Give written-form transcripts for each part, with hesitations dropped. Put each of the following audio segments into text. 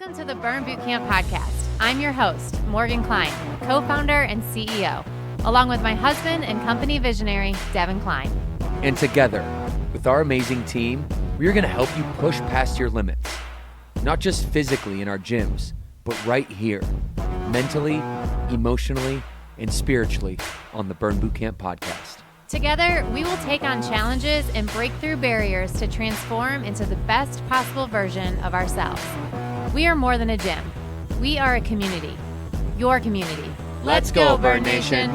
Welcome to the Burn Bootcamp podcast. I'm your host, Morgan Klein, co-founder and CEO, along with my husband and company visionary, Devin Klein. And together, with our amazing team, we are going to help you push past your limits, not just physically in our gyms, but right here, mentally, emotionally, and spiritually on the Burn Bootcamp podcast. Together, we will take on challenges and break through barriers to transform into the best possible version of ourselves. We are more than a gym. We are a community. Your community. Let's go, Burn Nation.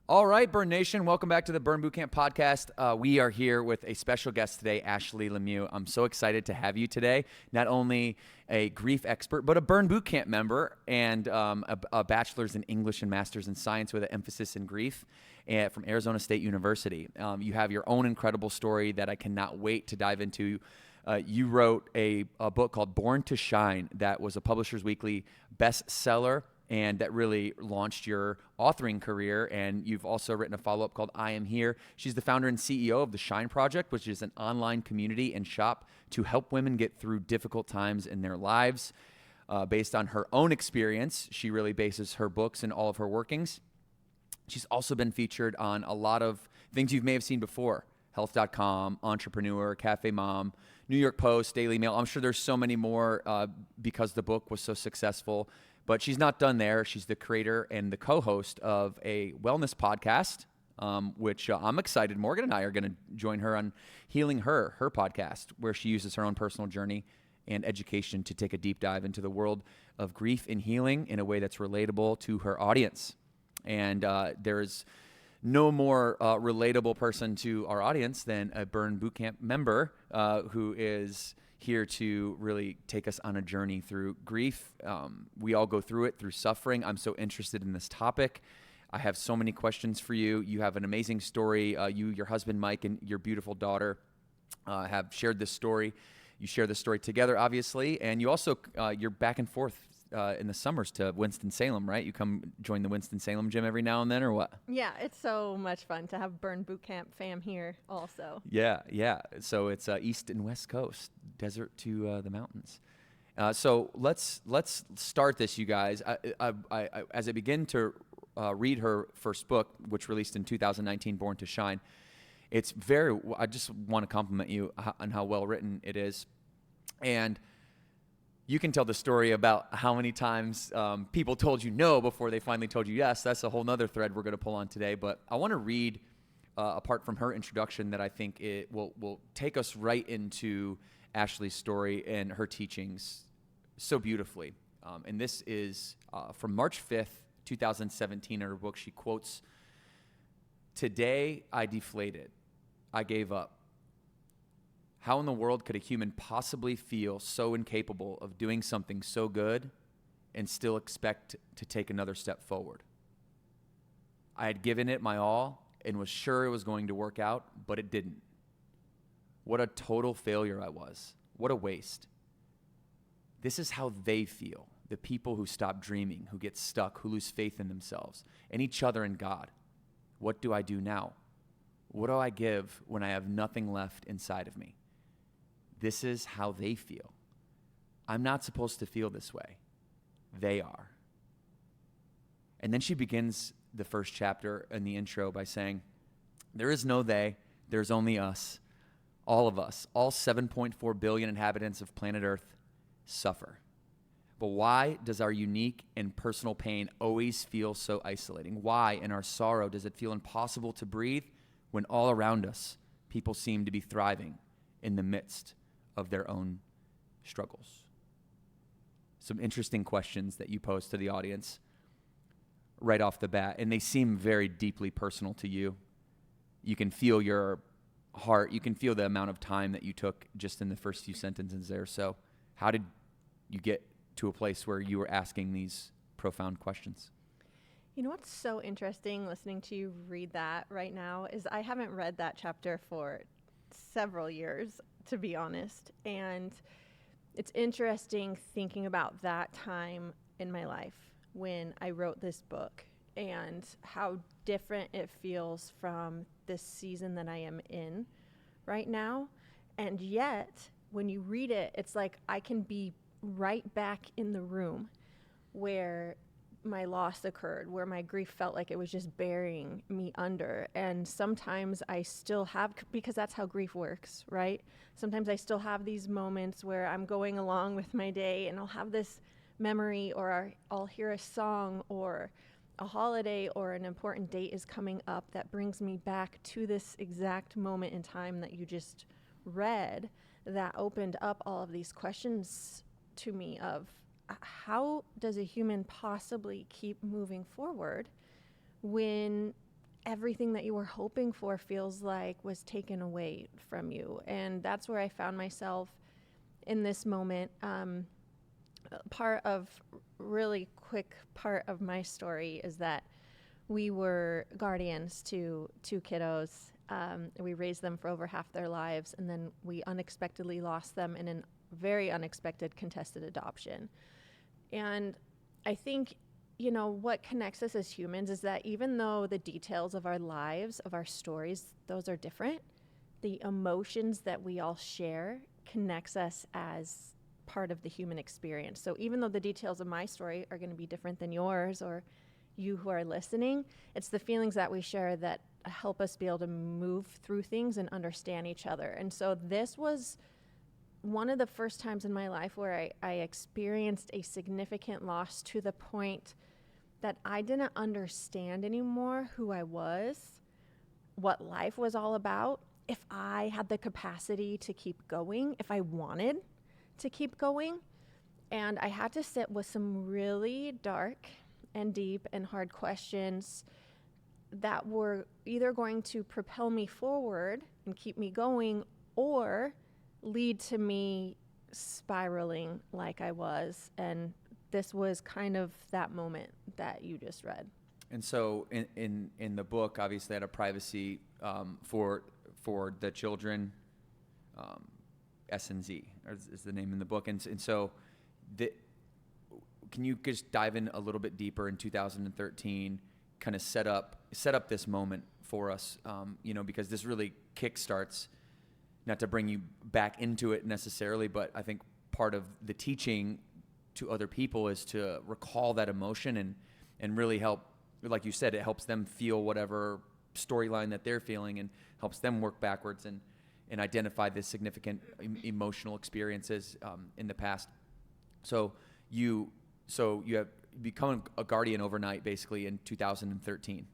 All right, Burn Nation, welcome back to the Burn Bootcamp podcast. We are here with a special guest today, Ashley LeMieux. I'm so excited to have you today. Not only a grief expert, but a Burn Bootcamp member and a bachelor's in English and master's in science with an emphasis in grief from Arizona State University. You have your own incredible story that I cannot wait to dive into. You wrote a book called Born to Shine that was a Publishers Weekly bestseller, and that really launched your authoring career. And you've also written a follow-up called I Am Here. She's the founder and CEO of the Shine Project, which is an online community and shop to help women get through difficult times in their lives. Based on her own experience, she really bases her books and all of her workings. She's also been featured on a lot of things you may have seen before: Health.com, Entrepreneur, Cafe Mom, New York Post, Daily Mail. I'm sure there's so many more because the book was so successful. But she's not done there. She's the creator and the co-host of a wellness podcast, which I'm excited. Morgan and I are going to join her on Healing Her podcast, where she uses her own personal journey and education to take a deep dive into the world of grief and healing in a way that's relatable to her audience. And there's no more relatable person to our audience than a Burn Bootcamp member who is here to really take us on a journey through grief. We all go through it, through suffering. I'm so interested in this topic. I have so many questions for you. You have an amazing story. You, your husband, Mike, and your beautiful daughter have shared this story. You share this story together, obviously, and you also, you're back and forth in the summers to Winston-Salem, right? You come join the Winston-Salem gym every now and then, or what? Yeah, it's so much fun to have Burn Bootcamp fam here also. Yeah. So it's East and West Coast, desert to the mountains. So let's start this, you guys. As I begin to read her first book, which released in 2019, Born to Shine, I just want to compliment you on how well written it is. And you can tell the story about how many times people told you no before they finally told you yes. That's a whole nother thread we're going to pull on today. But I want to read a part from her introduction that I think it will take us right into Ashley's story and her teachings so beautifully. And this is from March 5th, 2017. In her book, she quotes, "Today I deflated. I gave up. How in the world could a human possibly feel so incapable of doing something so good and still expect to take another step forward? I had given it my all and was sure it was going to work out, but it didn't. What a total failure I was. What a waste. This is how they feel, the people who stop dreaming, who get stuck, who lose faith in themselves and each other and God. What do I do now? What do I give when I have nothing left inside of me? This is how they feel. I'm not supposed to feel this way. They are." And then she begins the first chapter in the intro by saying, "There is no they, there's only us. All of us, all 7.4 billion inhabitants of planet Earth suffer. But why does our unique and personal pain always feel so isolating? Why, in our sorrow, does it feel impossible to breathe when all around us people seem to be thriving in the midst of their own struggles?" Some interesting questions that you pose to the audience right off the bat, and they seem very deeply personal to you. You can feel your heart. You can feel the amount of time that you took just in the first few sentences there. So how did you get to a place where you were asking these profound questions? You know what's so interesting listening to you read that right now is I haven't read that chapter for several years, to be honest. And it's interesting thinking about that time in my life when I wrote this book and how different it feels from this season that I am in right now. And yet, when you read it, it's like I can be right back in the room where my loss occurred, where my grief felt like it was just burying me under. And sometimes I still have, because that's how grief works, right? Sometimes I still have these moments where I'm going along with my day and I'll have this memory, or I'll hear a song, or a holiday or an important date is coming up that brings me back to this exact moment in time that you just read, that opened up all of these questions to me of how does a human possibly keep moving forward when everything that you were hoping for feels like was taken away from you? And that's where I found myself in this moment. Really quick part of my story is that we were guardians to two kiddos. We raised them for over half their lives, and then we unexpectedly lost them in a very unexpected contested adoption. And I think, what connects us as humans is that even though the details of our lives, of our stories, those are different, the emotions that we all share connects us as part of the human experience. So even though the details of my story are going to be different than yours or you who are listening, it's the feelings that we share that help us be able to move through things and understand each other. And so this was one of the first times in my life where I experienced a significant loss to the point that I didn't understand anymore who I was, what life was all about, if I had the capacity to keep going, if I wanted to keep going. And I had to sit with some really dark and deep and hard questions that were either going to propel me forward and keep me going, or lead to me spiraling like I was. And this was kind of that moment that you just read. And so in the book, obviously, out of privacy, for the children, S and Z is the name in the book. And so can you just dive in a little bit deeper in 2013, kind of set up this moment for us, because this really kickstarts, not to bring you back into it necessarily, but I think part of the teaching to other people is to recall that emotion and really help, like you said, it helps them feel whatever storyline that they're feeling and helps them work backwards and identify the significant emotional experiences in the past. So you have become a guardian overnight, basically in 2013,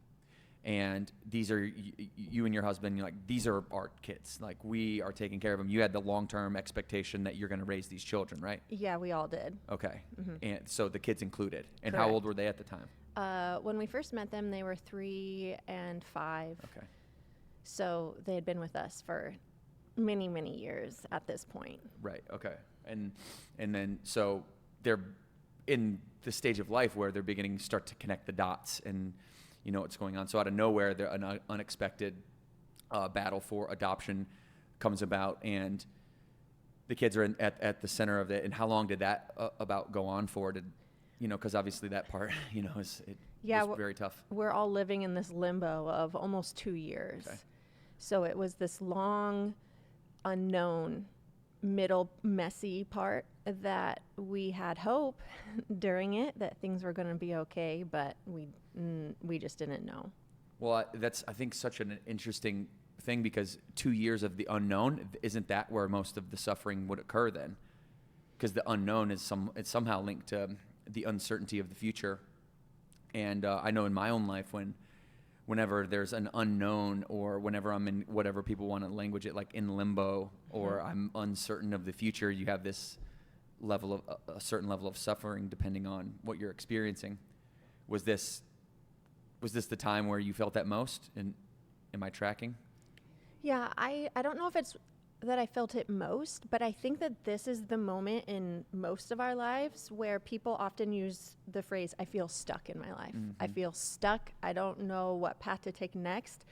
and these are you and your husband. You're like, these are our kids. Like, we are taking care of them. You had the long-term expectation that you're going to raise these children, right? Yeah, we all did. Okay, and so the kids included. And Correct. How old were they at the time? When we first met them, they were 3 and 5. Okay. So they had been with us for many, many years at this point. Right. Okay. And then so they're in the stage of life where they're beginning to start to connect the dots and what's going on. So out of nowhere, an unexpected battle for adoption comes about, and the kids are at the center of it. And how long did that about go on for? Because obviously that part, was very tough. We're all living in this limbo of almost 2 years. Okay. So it was this long, unknown, middle, messy part that we had hope during it that things were going to be okay, but we just didn't know. Well, that's, I think, such an interesting thing, because 2 years of the unknown, isn't that where most of the suffering would occur then? Because the unknown is it's somehow linked to the uncertainty of the future. And I know in my own life, whenever there's an unknown, or whenever I'm in whatever people want to language it, like in limbo, or I'm uncertain of the future, you have this level of a certain level of suffering depending on what you're experiencing. Was this the time where you felt that most? And am I tracking? Yeah, I don't know if it's that I felt it most, but I think that this is the moment in most of our lives where people often use the phrase, I feel stuck in my life. Mm-hmm. I feel stuck. I don't know what path to take next.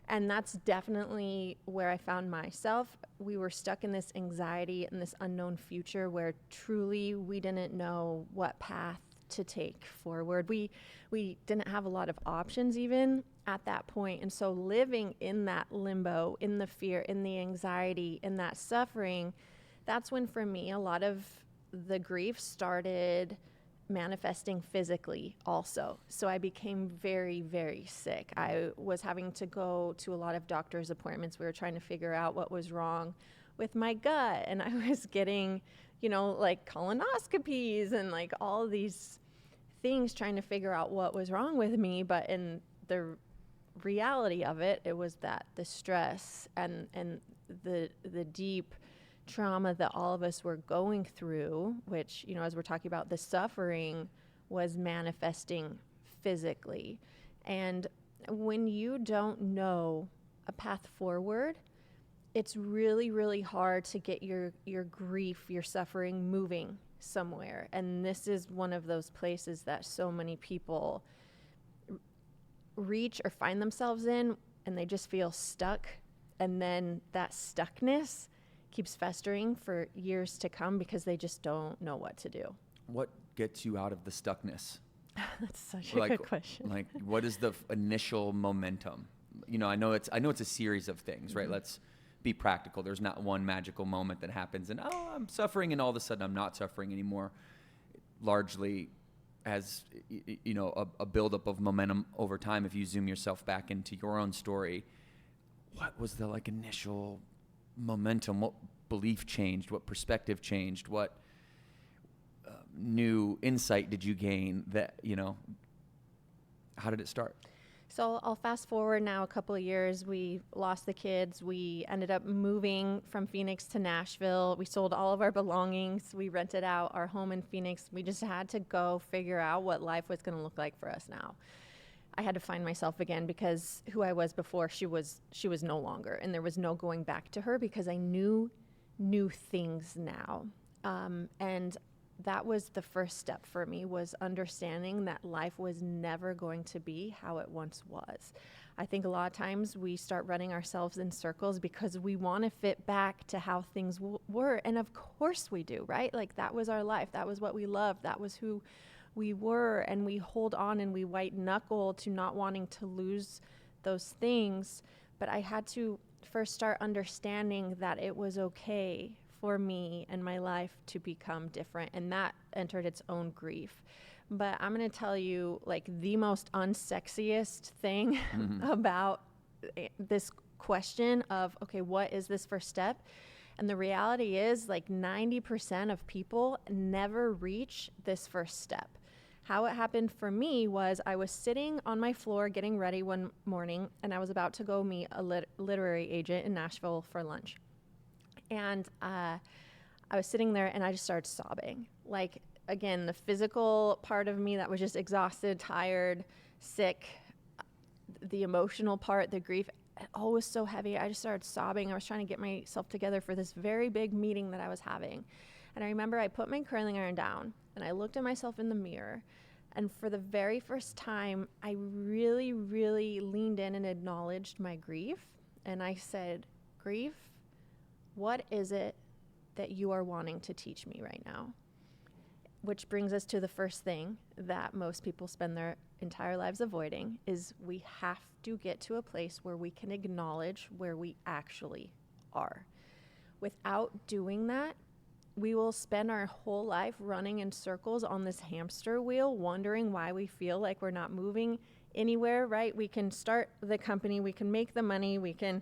And that's definitely where I found myself. We were stuck in this anxiety and this unknown future where truly we didn't know what path to take forward. We didn't have a lot of options even at that point. And so living in that limbo, in the fear, in the anxiety, in that suffering, that's when for me a lot of the grief started manifesting physically also. So I became very, very sick. I was having to go to a lot of doctor's appointments. We were trying to figure out what was wrong with my gut, and I was getting, like colonoscopies and like all these things trying to figure out what was wrong with me. But in the reality of it, it was that the stress and the deep trauma that all of us were going through, which, as we're talking about, the suffering was manifesting physically. And when you don't know a path forward, it's really, really hard to get your grief, your suffering moving somewhere. And this is one of those places that so many people reach or find themselves in, and they just feel stuck. And then that stuckness keeps festering for years to come because they just don't know what to do. What gets you out of the stuckness? That's such a good question. Like, what is the initial momentum? I know it's a series of things, right? Let's be practical. There's not one magical moment that happens and, I'm suffering, and all of a sudden I'm not suffering anymore. Largely as, a buildup of momentum over time. If you zoom yourself back into your own story, what was the initial momentum? What belief changed? What perspective changed? What new insight did you gain that, how did it start? So I'll fast forward now a couple of years. We lost the kids. We ended up moving from Phoenix to Nashville. We sold all of our belongings. We rented out our home in Phoenix. We just had to go figure out what life was going to look like for us now. I had to find myself again because who I was before, she was no longer, and there was no going back to her because I knew new things now. And that was the first step for me, was understanding that life was never going to be how it once was. I think a lot of times we start running ourselves in circles because we want to fit back to how things were. And of course we do, right? Like, that was our life. That was what we loved. That was who we were. And we hold on and we white knuckle to not wanting to lose those things. But I had to first start understanding that it was okay for me and my life to become different, and that entered its own grief. But I'm going to tell you, the most unsexiest thing about this question of, okay, what is this first step? And the reality is 90% of people never reach this first step. How it happened for me was I was sitting on my floor getting ready one morning, and I was about to go meet a literary agent in Nashville for lunch. And I was sitting there and I just started sobbing. Again, the physical part of me that was just exhausted, tired, sick, the emotional part, the grief, it all was so heavy. I just started sobbing. I was trying to get myself together for this very big meeting that I was having. And I remember I put my curling iron down and I looked at myself in the mirror. And for the very first time, I really, really leaned in and acknowledged my grief. And I said, grief, what is it that you are wanting to teach me right now? Which brings us to the first thing that most people spend their entire lives avoiding, is we have to get to a place where we can acknowledge where we actually are. Without doing that, we will spend our whole life running in circles on this hamster wheel, wondering why we feel like we're not moving anywhere, right? We can start the company, we can make the money, we can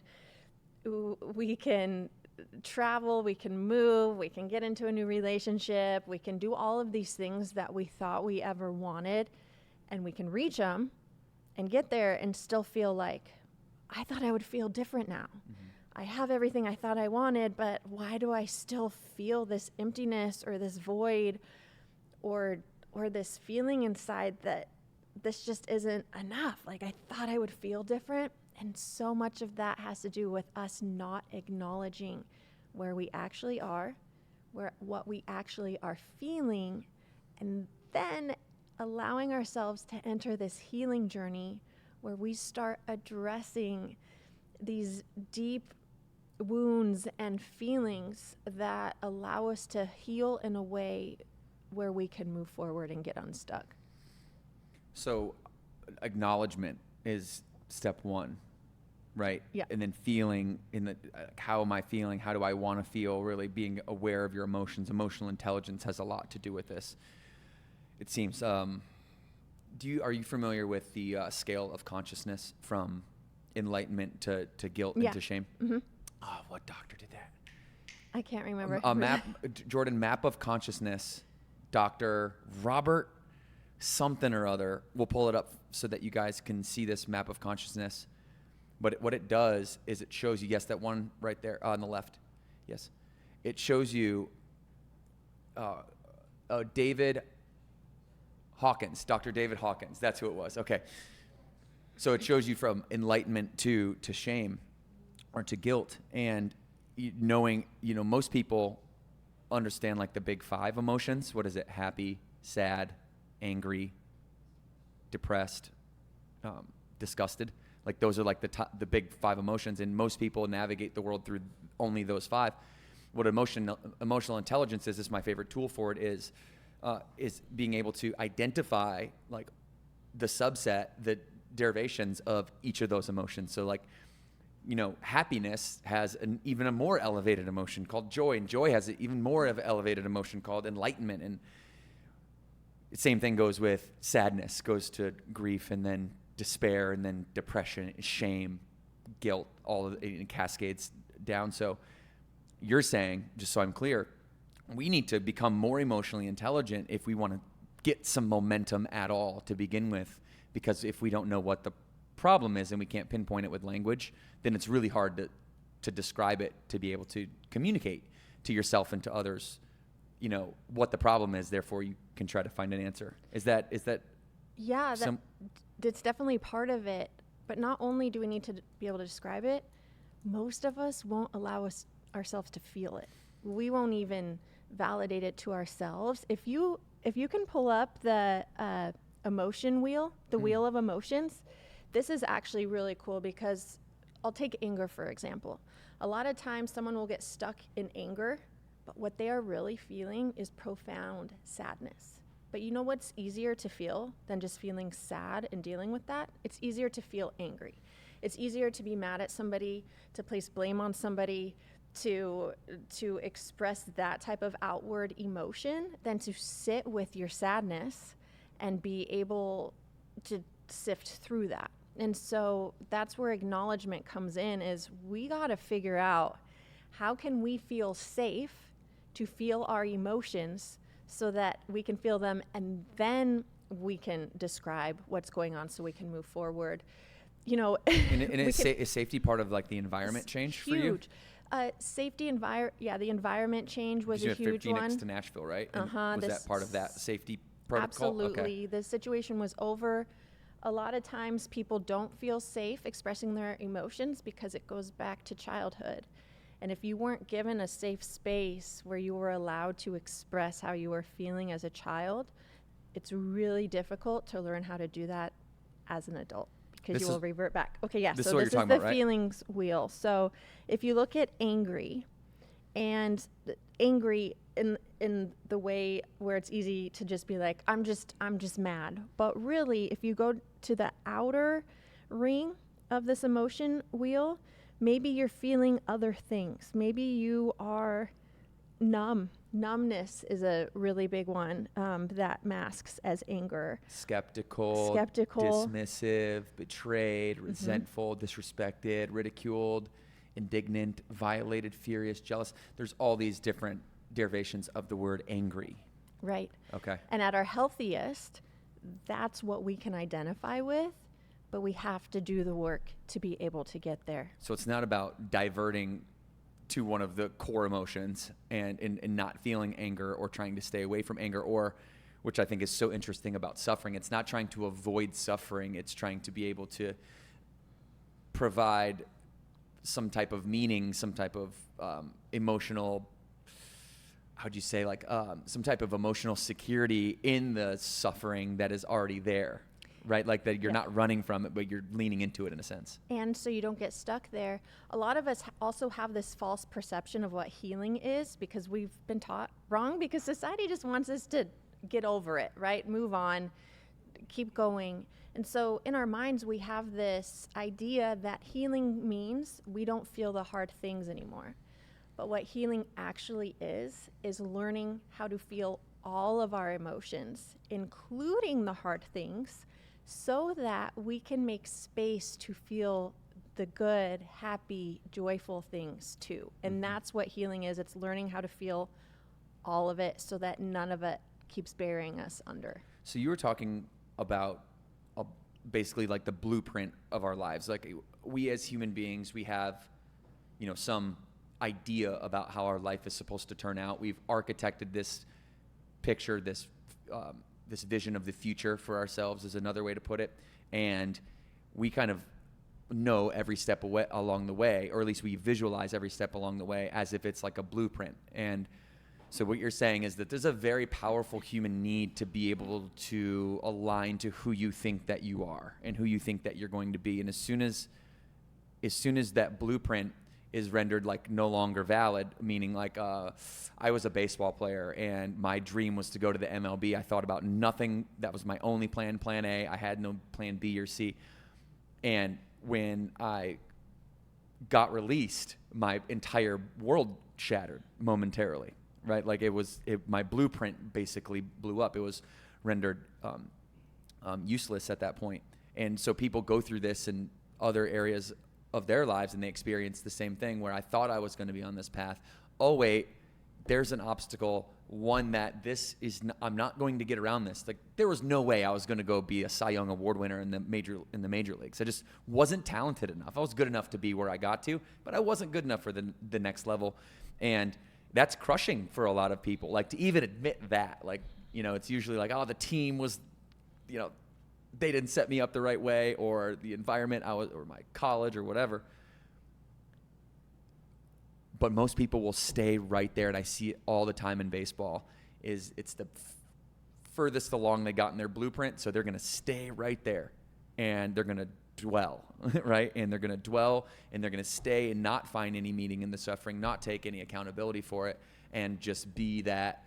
travel, we can move, we can get into a new relationship, we can do all of these things that we thought we ever wanted, and we can reach them and get there and still feel like, I thought I would feel different now. Mm-hmm. I have everything I thought I wanted, but why do I still feel this emptiness or this void or this feeling inside that this just isn't enough? I thought I would feel different. And so much of that has to do with us not acknowledging where we actually are, what we actually are feeling, and then allowing ourselves to enter this healing journey where we start addressing these deep wounds and feelings that allow us to heal in a way where we can move forward and get unstuck. So acknowledgement is step one, right? Yeah. And then feeling how am I feeling? How do I want to feel? Really being aware of your emotions. Emotional intelligence has a lot to do with this. It seems. Are you familiar with the scale of consciousness from enlightenment to guilt and to shame? Mm-hmm. Oh, what doctor did that? I can't remember. Jordan, map of consciousness, Dr. Robert something or other. We'll pull it up so that you guys can see this map of consciousness. But what it does is it shows you, yes, that one right there on the left. Yes. It shows you David Hawkins, Dr. David Hawkins. That's who it was. Okay. So it shows you from enlightenment to shame or to guilt. And knowing, most people understand like the big 5 emotions. What is it? Happy, sad, angry, depressed, disgusted. Like those are like the big 5 emotions, and most people navigate the world through only those 5. What emotional intelligence is my favorite tool for it is being able to identify like the subset, the derivations of each of those emotions. So like, happiness has even a more elevated emotion called joy, and joy has an even more of an elevated emotion called enlightenment. And the same thing goes with sadness, goes to grief, and then despair, and then depression, shame, guilt, all of it cascades down. So you're saying, just so I'm clear, we need to become more emotionally intelligent if we want to get some momentum at all to begin with, because if we don't know what the problem is and we can't pinpoint it with language, then it's really hard to describe it, to be able to communicate to yourself and to others, what the problem is. Therefore, you can try to find an answer. Is that? Yeah, that's definitely part of it. But not only do we need to be able to describe it, most of us won't allow ourselves to feel it. We won't even validate it to ourselves. If you can pull up the emotion wheel, the wheel of emotions, this is actually really cool, because I'll take anger, for example. A lot of times someone will get stuck in anger, but what they are really feeling is profound sadness. But you know what's easier to feel than just feeling sad and dealing with that? It's easier to feel angry. It's easier to be mad at somebody, to place blame on somebody, to express that type of outward emotion than to sit with your sadness and be able to sift through that. And so that's where acknowledgement comes in, is we got to figure out how can we feel safe to feel our emotions so that we can feel them, and then we can describe what's going on so we can move forward. And is safety part of like the environment change for you? Safety the environment change was a huge one. Phoenix to Nashville, right? Was that part of that safety protocol? Absolutely. Okay. The situation was over. A lot of times people don't feel safe expressing their emotions because it goes back to childhood. And if you weren't given a safe space where you were allowed to express how you were feeling as a child, it's really difficult to learn how to do that as an adult, because you will revert back. Okay, yeah, this so is this is the right? feelings wheel. So if you look at angry, and angry in the way where it's easy to just be like, I'm just mad. But really, if you go to the outer ring of this emotion wheel, maybe you're feeling other things. Maybe you are numb. Numbness is a really big one that masks as anger. Skeptical, dismissive, betrayed, resentful, disrespected, ridiculed, indignant, violated, furious, jealous. There's all these different derivations of the word angry. Right. Okay. And at our healthiest, that's what we can identify with, but we have to do the work to be able to get there. So it's not about diverting to one of the core emotions and not feeling anger or trying to stay away from anger, or, which I think is so interesting about suffering, it's not trying to avoid suffering. It's trying to be able to provide some type of meaning, some type of emotional, how'd you say, like some type of emotional security in the suffering that is already there, right? Like that you're not running from it, but you're leaning into it in a sense. And so you don't get stuck there. A lot of us also have this false perception of what healing is, because we've been taught wrong, because society just wants us to get over it, right? Move on, keep going. And so in our minds, we have this idea that healing means we don't feel the hard things anymore. But what healing actually is learning how to feel all of our emotions, including the hard things, so that we can make space to feel the good, happy, joyful things too. And that's what healing is. It's learning how to feel all of it so that none of it keeps burying us under. So you were talking about basically like the blueprint of our lives. Like we as human beings, we have, some idea about how our life is supposed to turn out. We've architected this picture, this vision of the future for ourselves is another way to put it. And we kind of know every step along the way, or at least we visualize every step along the way as if it's like a blueprint. And so what you're saying is that there's a very powerful human need to be able to align to who you think that you are and who you think that you're going to be. And as soon as that blueprint is rendered like no longer valid, meaning like I was a baseball player and my dream was to go to the MLB. I thought about nothing. That was my only plan A. I had no plan B or C. And when I got released, my entire world shattered momentarily, right? Like my blueprint basically blew up. It was rendered useless at that point. And so people go through this in other areas of their lives, and they experience the same thing where I thought I was going to be on this path. Oh, wait, there's an obstacle. One that I'm not going to get around this. Like there was no way I was going to go be a Cy Young Award winner in the major leagues. I just wasn't talented enough. I was good enough to be where I got to, but I wasn't good enough for the next level. And that's crushing for a lot of people. Like to even admit that, like, it's usually like, oh, the team was, they didn't set me up the right way, or the environment or my college or whatever. But most people will stay right there, and I see it all the time in baseball, it's the furthest along they got in their blueprint, so they're going to stay right there, and they're going to dwell, right? And they're going to dwell, and they're going to stay and not find any meaning in the suffering, not take any accountability for it, and just be that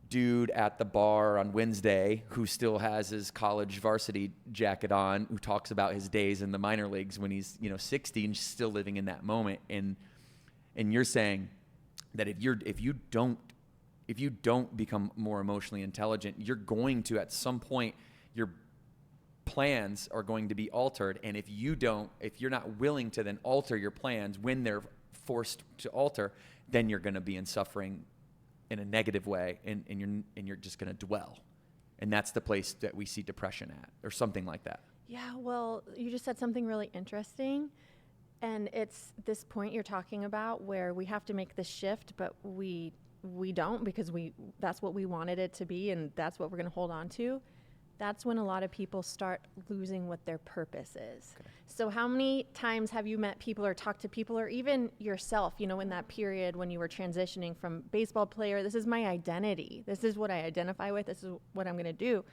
dude at the bar on Wednesday who still has his college varsity jacket on, who talks about his days in the minor leagues when he's 60 and still living in that moment. And you're saying that if you don't become more emotionally intelligent, you're going to, at some point, your plans are going to be altered. And if you're not willing to then alter your plans when they're forced to alter, then you're going to be in suffering in a negative way, and you're just going to dwell. And that's the place that we see depression at, or something like that. Yeah, well, you just said something really interesting. And it's this point you're talking about where we have to make this shift, but we don't, because that's what we wanted it to be, and that's what we're going to hold on to. That's when a lot of people start losing what their purpose is. Okay. So how many times have you met people or talked to people, or even yourself, in that period when you were transitioning from baseball player, this is my identity, this is what I identify with, this is what I'm going to do,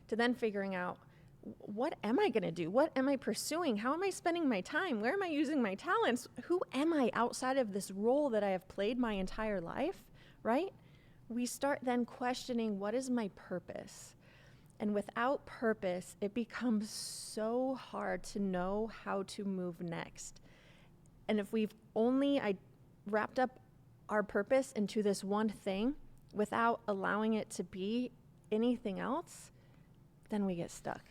to then figuring out, what am I going to do? What am I pursuing? How am I spending my time? Where am I using my talents? Who am I outside of this role that I have played my entire life, right? We start then questioning, what is my purpose? And without purpose, it becomes so hard to know how to move next. And if we've only wrapped up our purpose into this one thing without allowing it to be anything else, then we get stuck.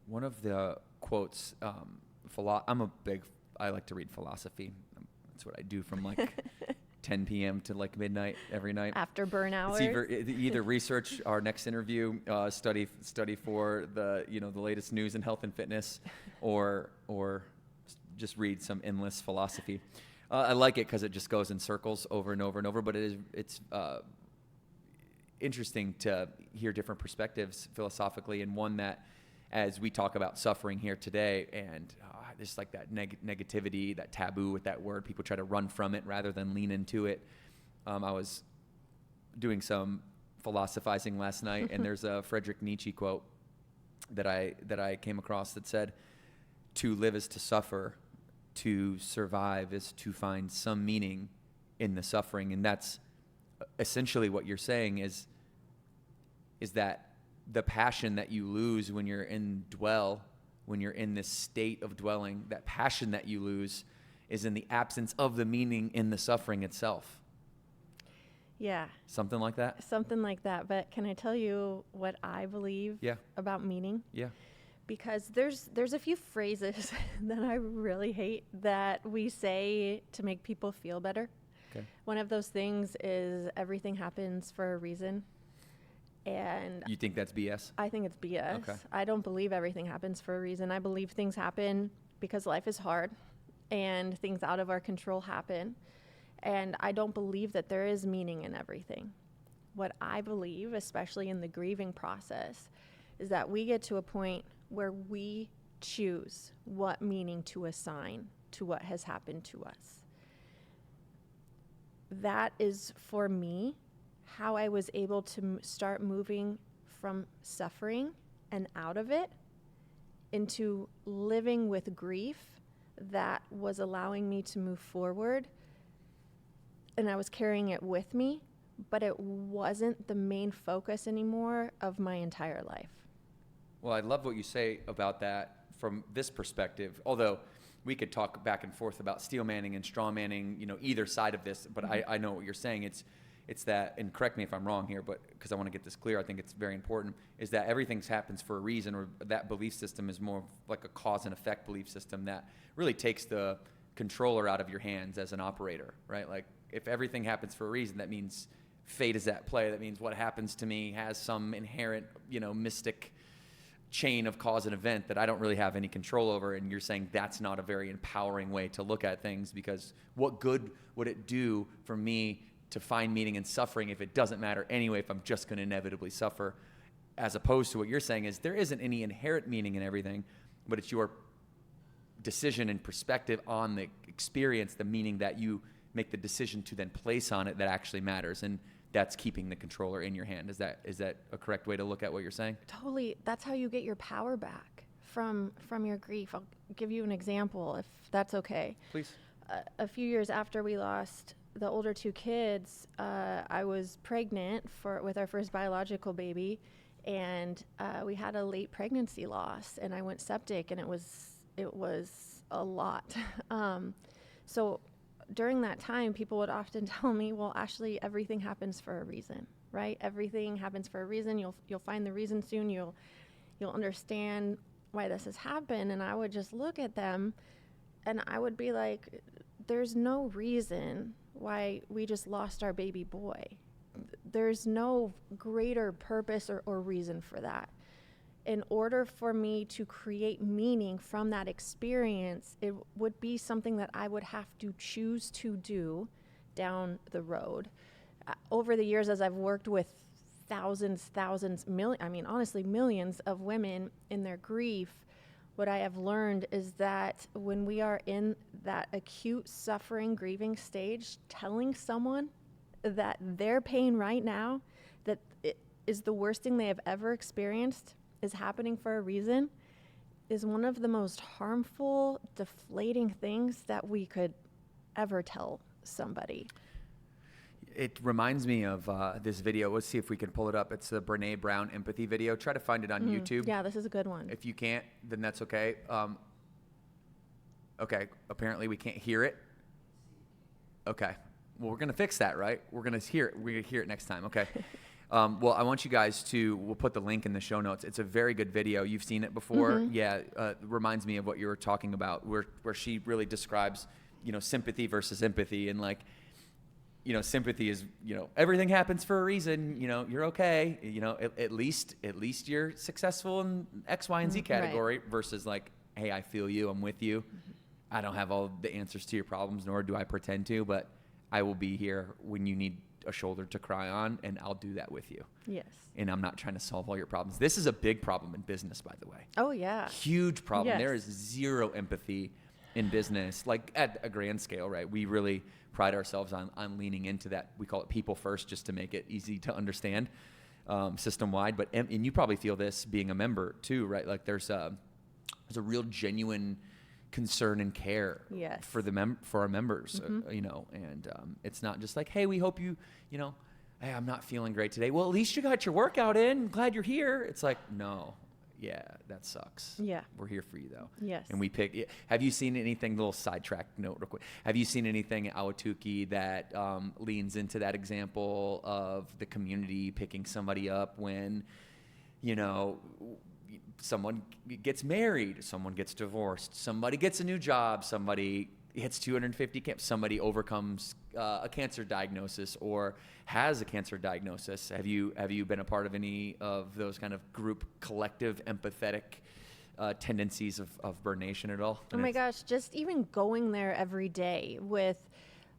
One of the quotes, I like to read philosophy. That's what I do from like 10 p.m. to like midnight every night. After burn hours. It's either research our next interview, study for the the latest news in health and fitness, or just read some endless philosophy. I like it because it just goes in circles over and over and over. But it's interesting to hear different perspectives philosophically, and one that, as we talk about suffering here today, and there's like that negativity, that taboo with that word, people try to run from it rather than lean into it. I was doing some philosophizing last night, and there's a Friedrich Nietzsche quote that I came across that said, "To live is to suffer, to survive is to find some meaning in the suffering." And that's essentially what you're saying is, is that the passion that you lose when you're in this state of dwelling, that passion that you lose is in the absence of the meaning in the suffering itself. Yeah. Something like that? Something like that. But can I tell you what I believe about meaning? Yeah. Because there's a few phrases that I really hate that we say to make people feel better. Okay. One of those things is everything happens for a reason. And You think that's BS? I think it's BS. Okay. I don't believe everything happens for a reason. I believe things happen because life is hard and things out of our control happen. And I don't believe that there is meaning in everything. What I believe, especially in the grieving process, is that we get to a point where we choose what meaning to assign to what has happened to us. That is, for me, how I was able to start moving from suffering and out of it into living with grief that was allowing me to move forward. And I was carrying it with me, but it wasn't the main focus anymore of my entire life. Well, I love what you say about that from this perspective, although we could talk back and forth about steel manning and straw manning, either side of this, but I know what you're saying. It's that, and correct me if I'm wrong here, but because I want to get this clear, I think it's very important, is that everything happens for a reason, or that belief system is more like a cause and effect belief system that really takes the controller out of your hands as an operator, right? Like, if everything happens for a reason, that means fate is at play. That means what happens to me has some inherent, mystic chain of cause and event that I don't really have any control over. And you're saying that's not a very empowering way to look at things, because what good would it do for me to find meaning in suffering if it doesn't matter anyway, if I'm just going to inevitably suffer, as opposed to what you're saying is there isn't any inherent meaning in everything, but it's your decision and perspective on the experience, the meaning that you make the decision to then place on it that actually matters. And that's keeping the controller in your hand. Is that a correct way to look at what you're saying? Totally. That's how you get your power back from your grief. I'll give you an example, if that's okay. Please. A few years after we lost the older two kids, I was pregnant with our first biological baby, and we had a late pregnancy loss, and I went septic, and it was a lot. So during that time, people would often tell me, well, Ashley, everything happens for a reason, right? Everything happens for a reason. You'll find the reason soon. You'll understand why this has happened. And I would just look at them and I would be like, there's no reason why we just lost our baby boy. There's no greater purpose or reason for that. In order for me to create meaning from that experience, it would be something that I would have to choose to do down the road. Over the years, as I've worked with millions of women in their grief, what I have learned is that when we are in that acute suffering, grieving stage, telling someone that their pain right now, that it is the worst thing they have ever experienced, is happening for a reason, is one of the most harmful, deflating things that we could ever tell somebody. It reminds me of this video. Let's see if we can pull it up. It's the Brene Brown empathy video. Try to find it on YouTube. Yeah, this is a good one. If you can't, then that's okay. Okay, apparently we can't hear it. Okay, well, we're going to fix that, right? We're going to hear it. We're going to hear it next time, okay? Well, I want you guys we'll put the link in the show notes. It's a very good video. You've seen it before. Mm-hmm. Yeah, it reminds me of what you were talking about, where she really describes, sympathy versus empathy. And sympathy is, everything happens for a reason, you're okay. At least you're successful in X, Y, and Z category, right, versus like, hey, I feel you, I'm with you. Mm-hmm. I don't have all the answers to your problems, nor do I pretend to, but I will be here when you need a shoulder to cry on, and I'll do that with you. Yes. And I'm not trying to solve all your problems. This is a big problem in business, by the way. Oh, yeah. Huge problem. Yes. There is zero empathy in business, like at a grand scale, right? We really pride ourselves on leaning into that. We call it people first, just to make it easy to understand system-wide. And you probably feel this being a member too, right? Like there's a real genuine concern and care, yes, for our members, mm-hmm, and it's not just like, hey, we hope you hey, I'm not feeling great today. Well, at least you got your workout in. Glad you're here. It's like, no, yeah, that sucks. Yeah. We're here for you though. Yes. And we pick. Have you seen anything? Little sidetrack note, real quick. Have you seen anything in Awatuki that leans into that example of the community picking somebody up when, someone gets married, someone gets divorced, somebody gets a new job, somebody hits 250 camps, somebody overcomes a cancer diagnosis or has a cancer diagnosis. Have you been a part of any of those kind of group, collective, empathetic tendencies of Burn Nation at all? Oh my gosh, just even going there every day with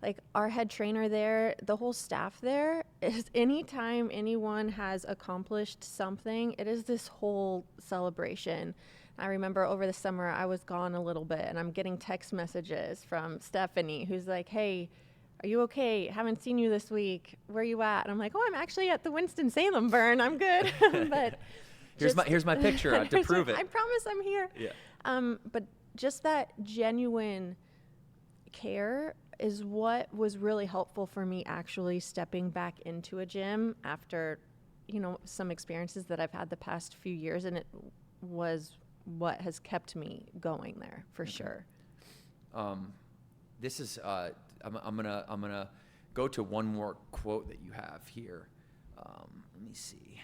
like our head trainer there, the whole staff there, is anytime anyone has accomplished something, it is this whole celebration. I remember over the summer I was gone a little bit and I'm getting text messages from Stephanie who's like, hey, are you okay? Haven't seen you this week. Where are you at? And I'm like, oh, I'm actually at the Winston-Salem burn. I'm good. But here's my picture to prove it. I promise I'm here. Yeah. But just that genuine care is what was really helpful for me actually stepping back into a gym after, some experiences that I've had the past few years. And it was what has kept me going there for sure. This is I'm gonna go to one more quote that you have here. Let me see.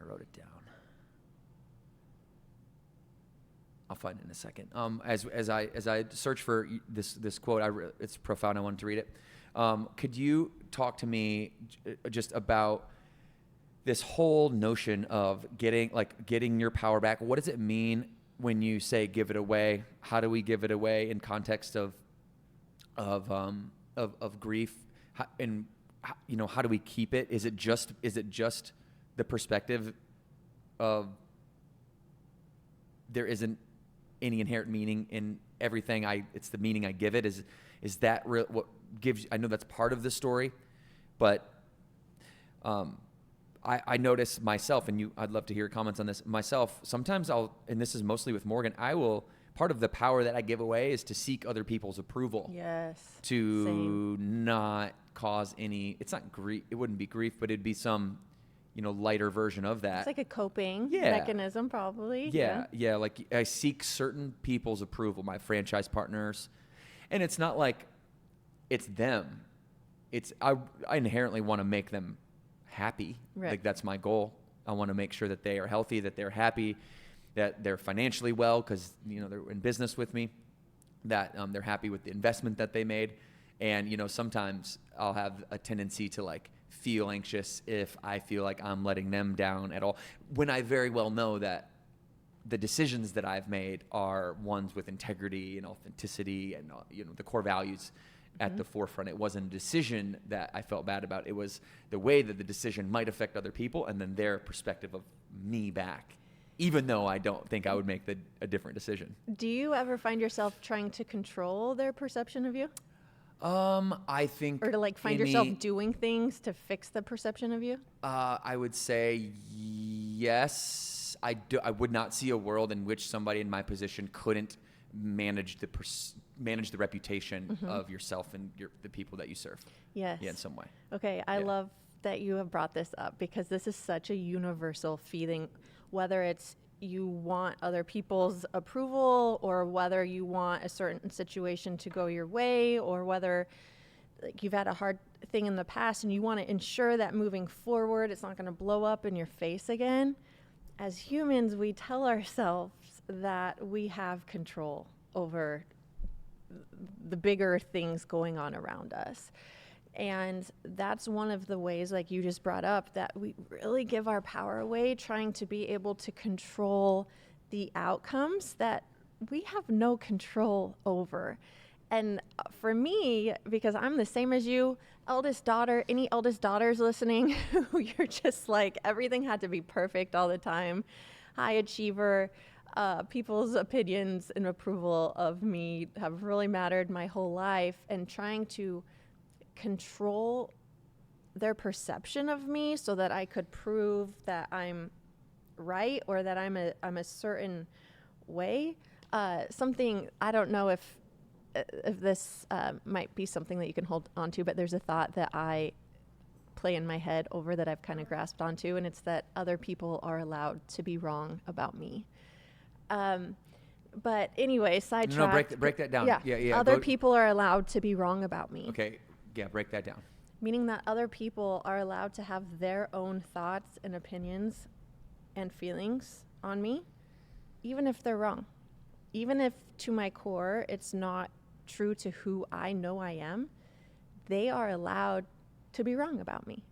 I wrote it down. I'll find it in a second. As I search for this quote, it's profound. I wanted to read it. Could you talk to me just about this whole notion of getting your power back? What does it mean when you say give it away? How do we give it away in context of grief? How do we keep it? Is it just the perspective of there isn't any inherent meaning in everything? It's the meaning I give it. Is that what gives? I know that's part of the story, but I notice myself, and I'd love to hear your comments on this. Myself, sometimes and this is mostly with Morgan, part of the power that I give away is to seek other people's approval. Yes. To Same. not cause any, it's not grief, it wouldn't be grief, but it'd be some, lighter version of that. It's like a coping Yeah. mechanism probably. Yeah. Like I seek certain people's approval, my franchise partners. And it's not like it's them. I inherently want to make them happy. Right. Like that's my goal. I want to make sure that they are healthy, that they're happy, that they're financially well because they're in business with me, that they're happy with the investment that they made. And sometimes I'll have a tendency to feel anxious if I feel like I'm letting them down at all, when I very well know that the decisions that I've made are ones with integrity and authenticity and the core values at the forefront. It wasn't a decision that I felt bad about. It was the way that the decision might affect other people and then their perspective of me back, even though I don't think I would make a different decision. Do you ever find yourself trying to control their perception of you? I think, or to find yourself doing things to fix the perception of you? I would say yes. I would not see a world in which somebody in my position couldn't manage the reputation of yourself and the people that you serve. Yes. Yeah, in some way. Okay, I love that you have brought this up because this is such a universal feeling, whether it's you want other people's approval or whether you want a certain situation to go your way or whether you've had a hard thing in the past and you want to ensure that moving forward it's not going to blow up in your face again. As humans, we tell ourselves that we have control over the bigger things going on around us. And that's one of the ways, like you just brought up, that we really give our power away, trying to be able to control the outcomes that we have no control over. And for me, because I'm the same as you, eldest daughter, any eldest daughters listening, you're just like, everything had to be perfect all the time. High achiever, people's opinions and approval of me have really mattered my whole life, and trying to control their perception of me so that I could prove that I'm right or that I'm a certain way. Something, I don't know if this might be something that you can hold on to, but there's a thought that I play in my head over that I've kind of grasped onto, and it's that other people are allowed to be wrong about me. But anyway, sidetrack. No, break that down. Yeah, Yeah. Other people are allowed to be wrong about me. Okay, yeah, break that down. Meaning that other people are allowed to have their own thoughts and opinions and feelings on me, even if they're wrong. Even if to my core it's not true to who I know I am, they are allowed to be wrong about me.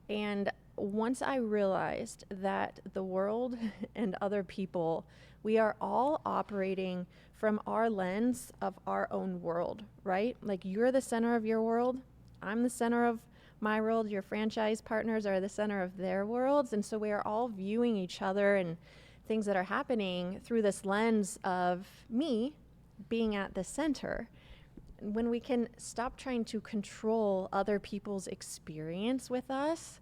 And once I realized that the world and other people, we are all operating from our lens of our own world, right? Like, you're the center of your world, I'm the center of my world, your franchise partners are the center of their worlds. And so we are all viewing each other and things that are happening through this lens of me being at the center. When we can stop trying to control other people's experience with us,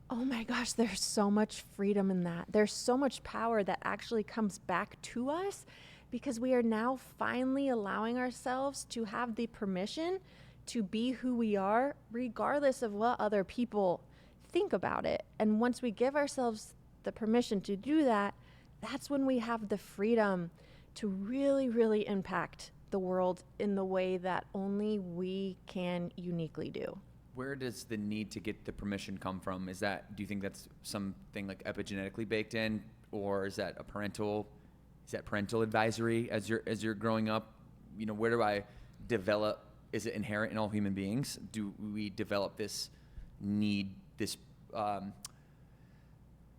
oh my gosh, there's so much freedom in that. There's so much power that actually comes back to us, because we are now finally allowing ourselves to have the permission to be who we are, regardless of what other people think about it. And once we give ourselves the permission to do that, that's when we have the freedom to really, really impact the world in the way that only we can uniquely do. Where does the need to get the permission come from? Do you think that's something like epigenetically baked in, or is that parental advisory as you're growing up? Where do I develop? Is it inherent in all human beings? Do we develop this need, this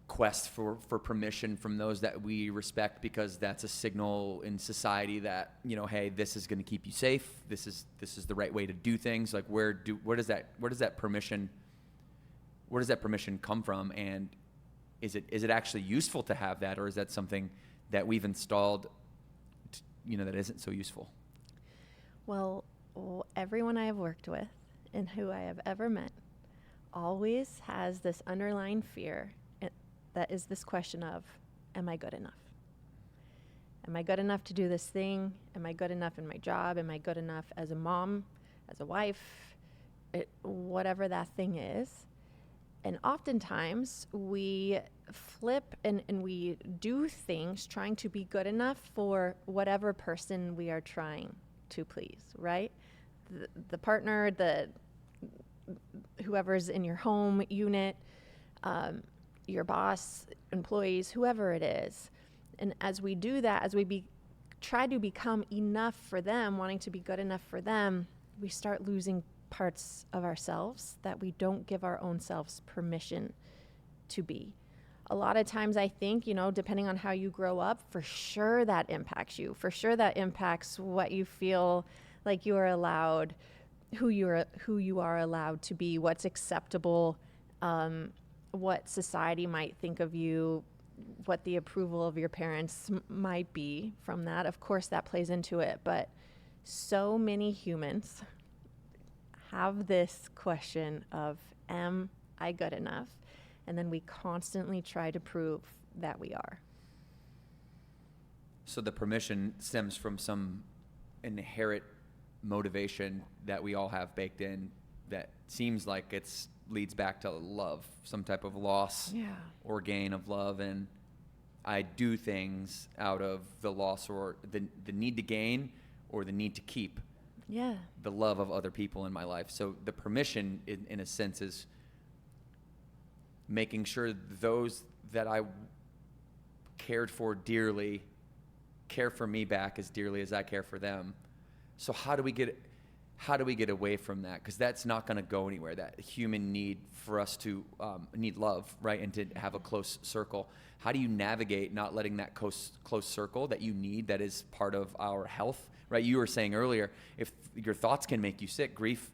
quest for permission from those that we respect, because that's a signal in society that, hey, this is going to keep you safe. This is the right way to do things. Like, where does that permission come from? And is it actually useful to have that, or is that something that we've installed, that isn't so useful? Well, everyone I have worked with and who I have ever met always has this underlying fear that is this question of, am I good enough? Am I good enough to do this thing? Am I good enough in my job? Am I good enough as a mom, as a wife, whatever that thing is? And oftentimes we flip and we do things trying to be good enough for whatever person we are trying to please, right? The partner, whoever's in your home unit, your boss, employees, whoever it is. And as we do that, as we try to become enough for them, wanting to be good enough for them, we start losing parts of ourselves that we don't give our own selves permission to be. A lot of times I think, depending on how you grow up, for sure that impacts you. For sure that impacts what you feel like you are allowed, who you are allowed to be, what's acceptable, what society might think of you, what the approval of your parents might be from that. Of course, that plays into it. But so many humans have this question of, am I good enough? And then we constantly try to prove that we are. So the permission stems from some inherent motivation that we all have baked in that seems like it's leads back to love, some type of loss or gain of love. And I do things out of the loss or the need to gain or the need to keep the love of other people in my life. So the permission, in a sense, is making sure those that I cared for dearly care for me back as dearly as I care for them. So how do we get away from that? Because that's not going to go anywhere. That human need for us to need love, right, and to have a close circle. How do you navigate not letting that close circle that you need, that is part of our health, right? You were saying earlier, if your thoughts can make you sick, grief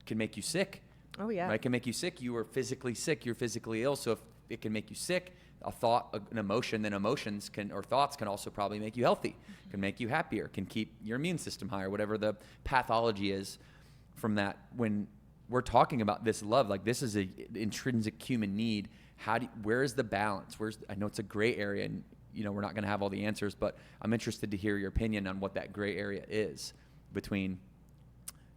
can make you sick. Oh yeah, right? It can make you sick. You are physically sick. You're physically ill. So if it can make you sick, a thought, an emotion, then emotions can, or thoughts can also probably make you healthy, can make you happier, can keep your immune system higher, whatever the pathology is from that. When we're talking about this love, like this is an intrinsic human need. Where is the balance? I know it's a gray area, and we're not going to have all the answers, but I'm interested to hear your opinion on what that gray area is between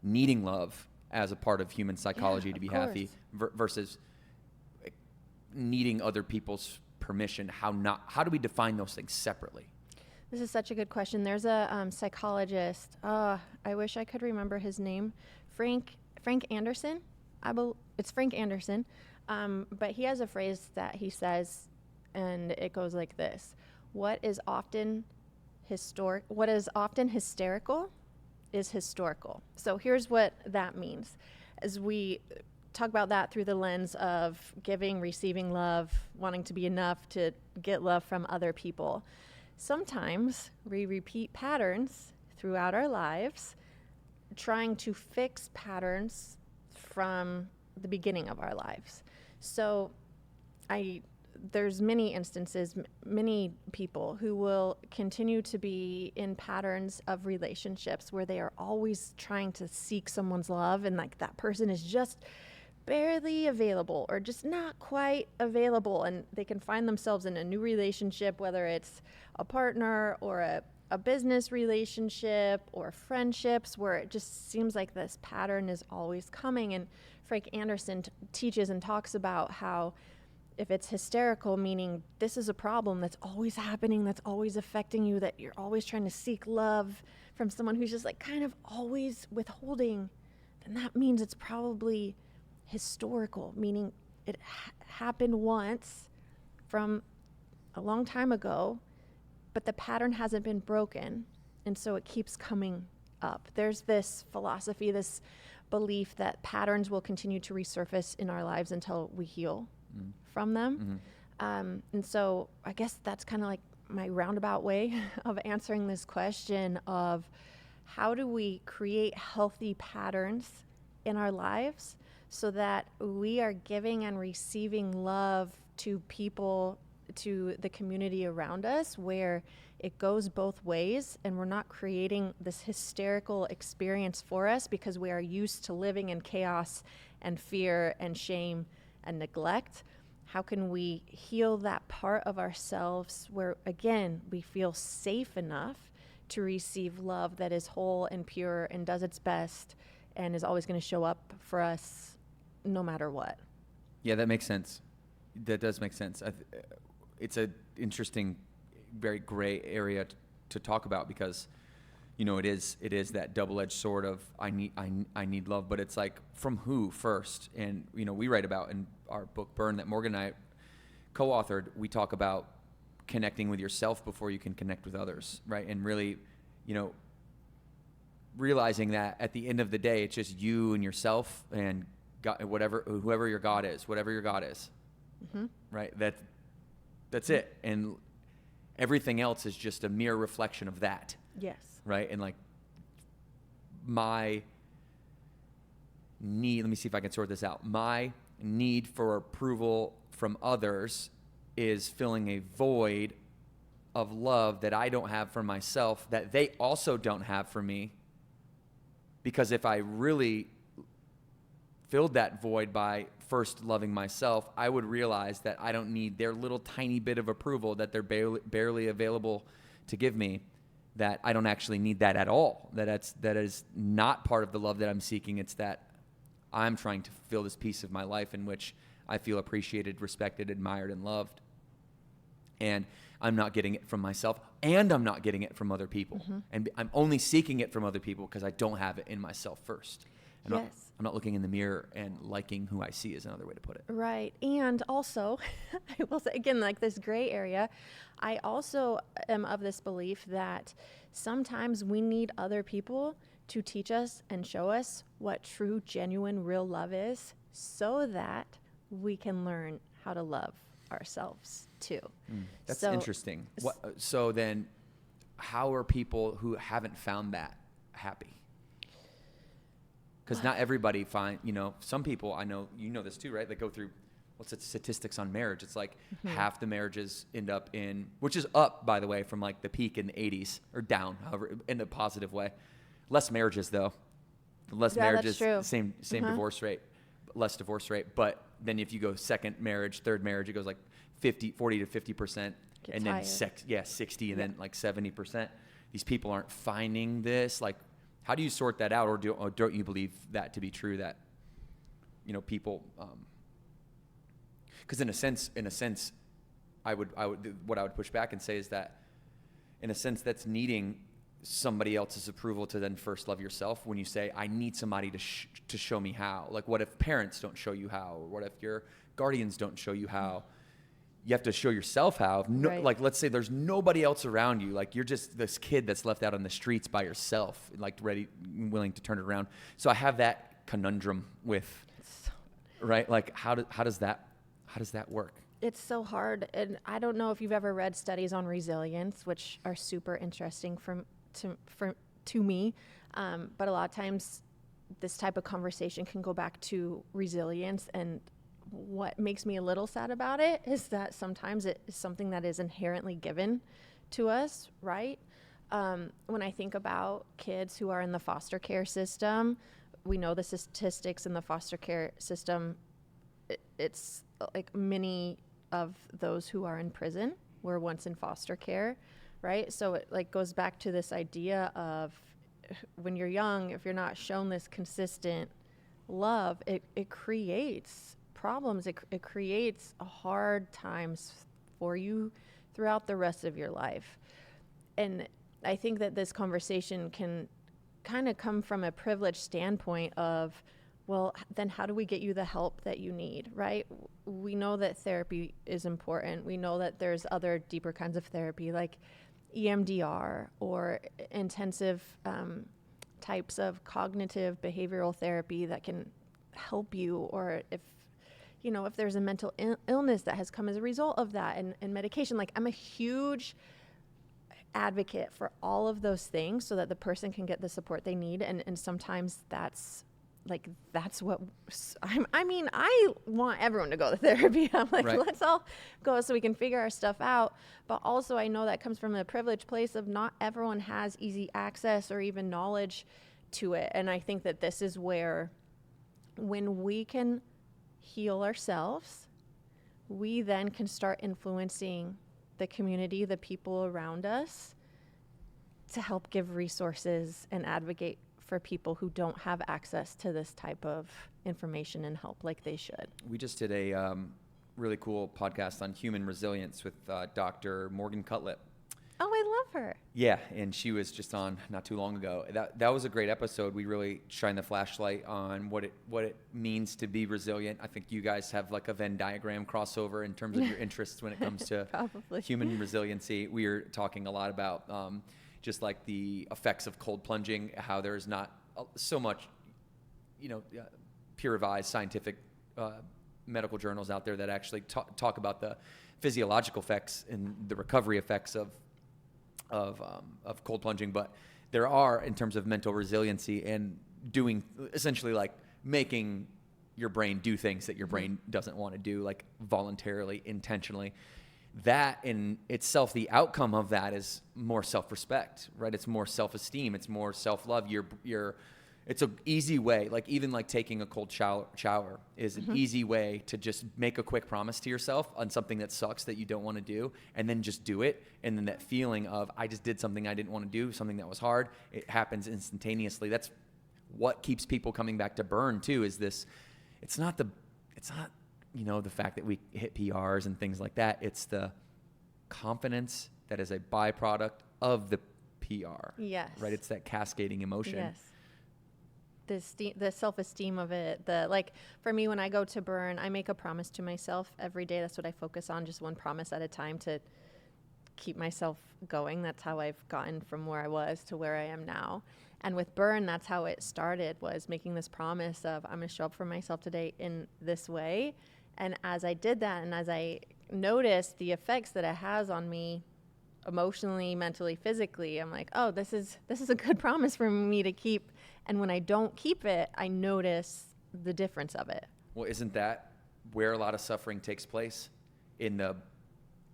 needing love as a part of human psychology to be happy versus needing other people's permission. How do we define those things separately? This is such a good question. There's a psychologist. I wish I could remember his name. Frank Anderson. It's Frank Anderson. But he has a phrase that he says, and it goes like this: What is often hysterical is historical. So here's what that means. As we talk about that through the lens of giving, receiving love, wanting to be enough to get love from other people. Sometimes we repeat patterns throughout our lives, trying to fix patterns from the beginning of our lives. So there's many instances, many people who will continue to be in patterns of relationships where they are always trying to seek someone's love, and like that person is just barely available or just not quite available, and they can find themselves in a new relationship, whether it's a partner or a business relationship or friendships, where it just seems like this pattern is always coming. And Frank Anderson teaches and talks about how if it's hysterical, meaning this is a problem that's always happening, that's always affecting you, that you're always trying to seek love from someone who's just like kind of always withholding, then that means it's probably historical, meaning it happened once from a long time ago, but the pattern hasn't been broken, and so it keeps coming up. There's this philosophy, this belief that patterns will continue to resurface in our lives until we heal from them. And so I guess that's kind of like my roundabout way of answering this question of how do we create healthy patterns in our lives so that we are giving and receiving love to people, to the community around us, where it goes both ways and we're not creating this hysterical experience for us because we are used to living in chaos and fear and shame and neglect. How can we heal that part of ourselves where, again, we feel safe enough to receive love that is whole and pure and does its best and is always going to show up for us no matter what? Yeah, that makes sense. That does make sense. It's an interesting, very gray area to talk about because, you know, it is that double-edged sword of I need love, but it's like from who first? And you know, we write about in our book Burn that Morgan and I co-authored. We talk about connecting with yourself before you can connect with others, right? And really, you know, realizing that at the end of the day, it's just you and yourself and God, whoever your God is, whatever your God is, right? That's it, and everything else is just a mere reflection of that. Yes. Right, and like my need. Let me see if I can sort this out. My need for approval from others is filling a void of love that I don't have for myself, that they also don't have for me. Because if I really filled that void by first loving myself, I would realize that I don't need their little tiny bit of approval that they're barely available to give me, that I don't actually need that at all, that is not part of the love that I'm seeking. It's that I'm trying to fill this piece of my life in which I feel appreciated, respected, admired, and loved. And I'm not getting it from myself, and I'm not getting it from other people. And I'm only seeking it from other people because I don't have it in myself first. I'm not looking in the mirror and liking who I see is another way to put it. Right. And also, I will say, again, like this gray area, I also am of this belief that sometimes we need other people to teach us and show us what true, genuine, real love is so that we can learn how to love ourselves too. That's interesting. So then how are people who haven't found that happy? Because not everybody some people, I know, you know this too, right? They go through, what's the statistics on marriage? It's like half the marriages end up in, which is up, by the way, from like the peak in the 80s, or down, however, in a positive way. Less marriages, though. Less marriages, same divorce rate, less divorce rate. But then if you go second marriage, third marriage, it goes like 40 to 50%. And then 60, and then like 70%. These people aren't finding this, like, How do you sort that out, or don't you believe that to be true, that, people, because in a sense, what I would push back and say is that, in a sense, that's needing somebody else's approval to then first love yourself. When you say, I need somebody to show me how. Like, what if parents don't show you how? Or what if your guardians don't show you how? You have to show yourself how. Right. Like, let's say there's nobody else around you. Like, you're just this kid that's left out on the streets by yourself, like willing to turn it around. So I have that conundrum with, right? Like, how does that work? It's so hard. And I don't know if you've ever read studies on resilience, which are super interesting to me. But a lot of times this type of conversation can go back to resilience. And what makes me a little sad about it is that sometimes it is something that is inherently given to us, right? When I think about kids who are in the foster care system, we know the statistics in the foster care system. It's like many of those who are in prison were once in foster care, right? So it like goes back to this idea of when you're young, if you're not shown this consistent love, it creates problems. It creates hard times for you throughout the rest of your life. And I think that this conversation can kind of come from a privileged standpoint of, well, then how do we get you the help that you need, right? We know that therapy is important. We know that there's other deeper kinds of therapy like EMDR or intensive types of cognitive behavioral therapy that can help you, or if there's a mental illness that has come as a result of that, and medication. Like, I'm a huge advocate for all of those things so that the person can get the support they need. And sometimes that's what I want everyone to go to therapy. I'm like, right. Let's all go so we can figure our stuff out. But also I know that comes from a privileged place of not everyone has easy access or even knowledge to it. And I think that this is where, when we can heal ourselves, we then can start influencing the community, the people around us, to help give resources and advocate for people who don't have access to this type of information and help like they should. We just did a really cool podcast on human resilience with Dr. Morgan Cutlip. Oh, I love her. Yeah, and she was just on not too long ago. That was a great episode. We really shine the flashlight on what it means to be resilient. I think you guys have like a Venn diagram crossover in terms of your interests when it comes to human resiliency. We are talking a lot about just like the effects of cold plunging, how there's not so much, peer-revised scientific medical journals out there that actually talk about the physiological effects and the recovery effects of cold plunging. But there are, in terms of mental resiliency and doing, essentially like making your brain do things that your brain doesn't want to do, like voluntarily, intentionally. That in itself, the outcome of that is more self-respect, right? It's more self-esteem. It's more self-love. It's an easy way, like even like taking a cold shower is an easy way to just make a quick promise to yourself on something that sucks that you don't want to do, and then just do it. And then that feeling of, I just did something I didn't want to do, something that was hard, it happens instantaneously. That's what keeps people coming back to burn too, is this, it's not the fact that we hit PRs and things like that. It's the confidence that is a byproduct of the PR. Yes. Right? It's that cascading emotion. Yes. The self-esteem of it. For me, when I go to burn, I make a promise to myself every day. That's what I focus on, just one promise at a time to keep myself going. That's how I've gotten from where I was to where I am now. And with burn, that's how it started, was making this promise of, I'm going to show up for myself today in this way. And as I did that, and as I noticed the effects that it has on me emotionally, mentally, physically, I'm like, oh, this is a good promise for me to keep. And when I don't keep it, I notice the difference of it. Well, isn't that where a lot of suffering takes place? In the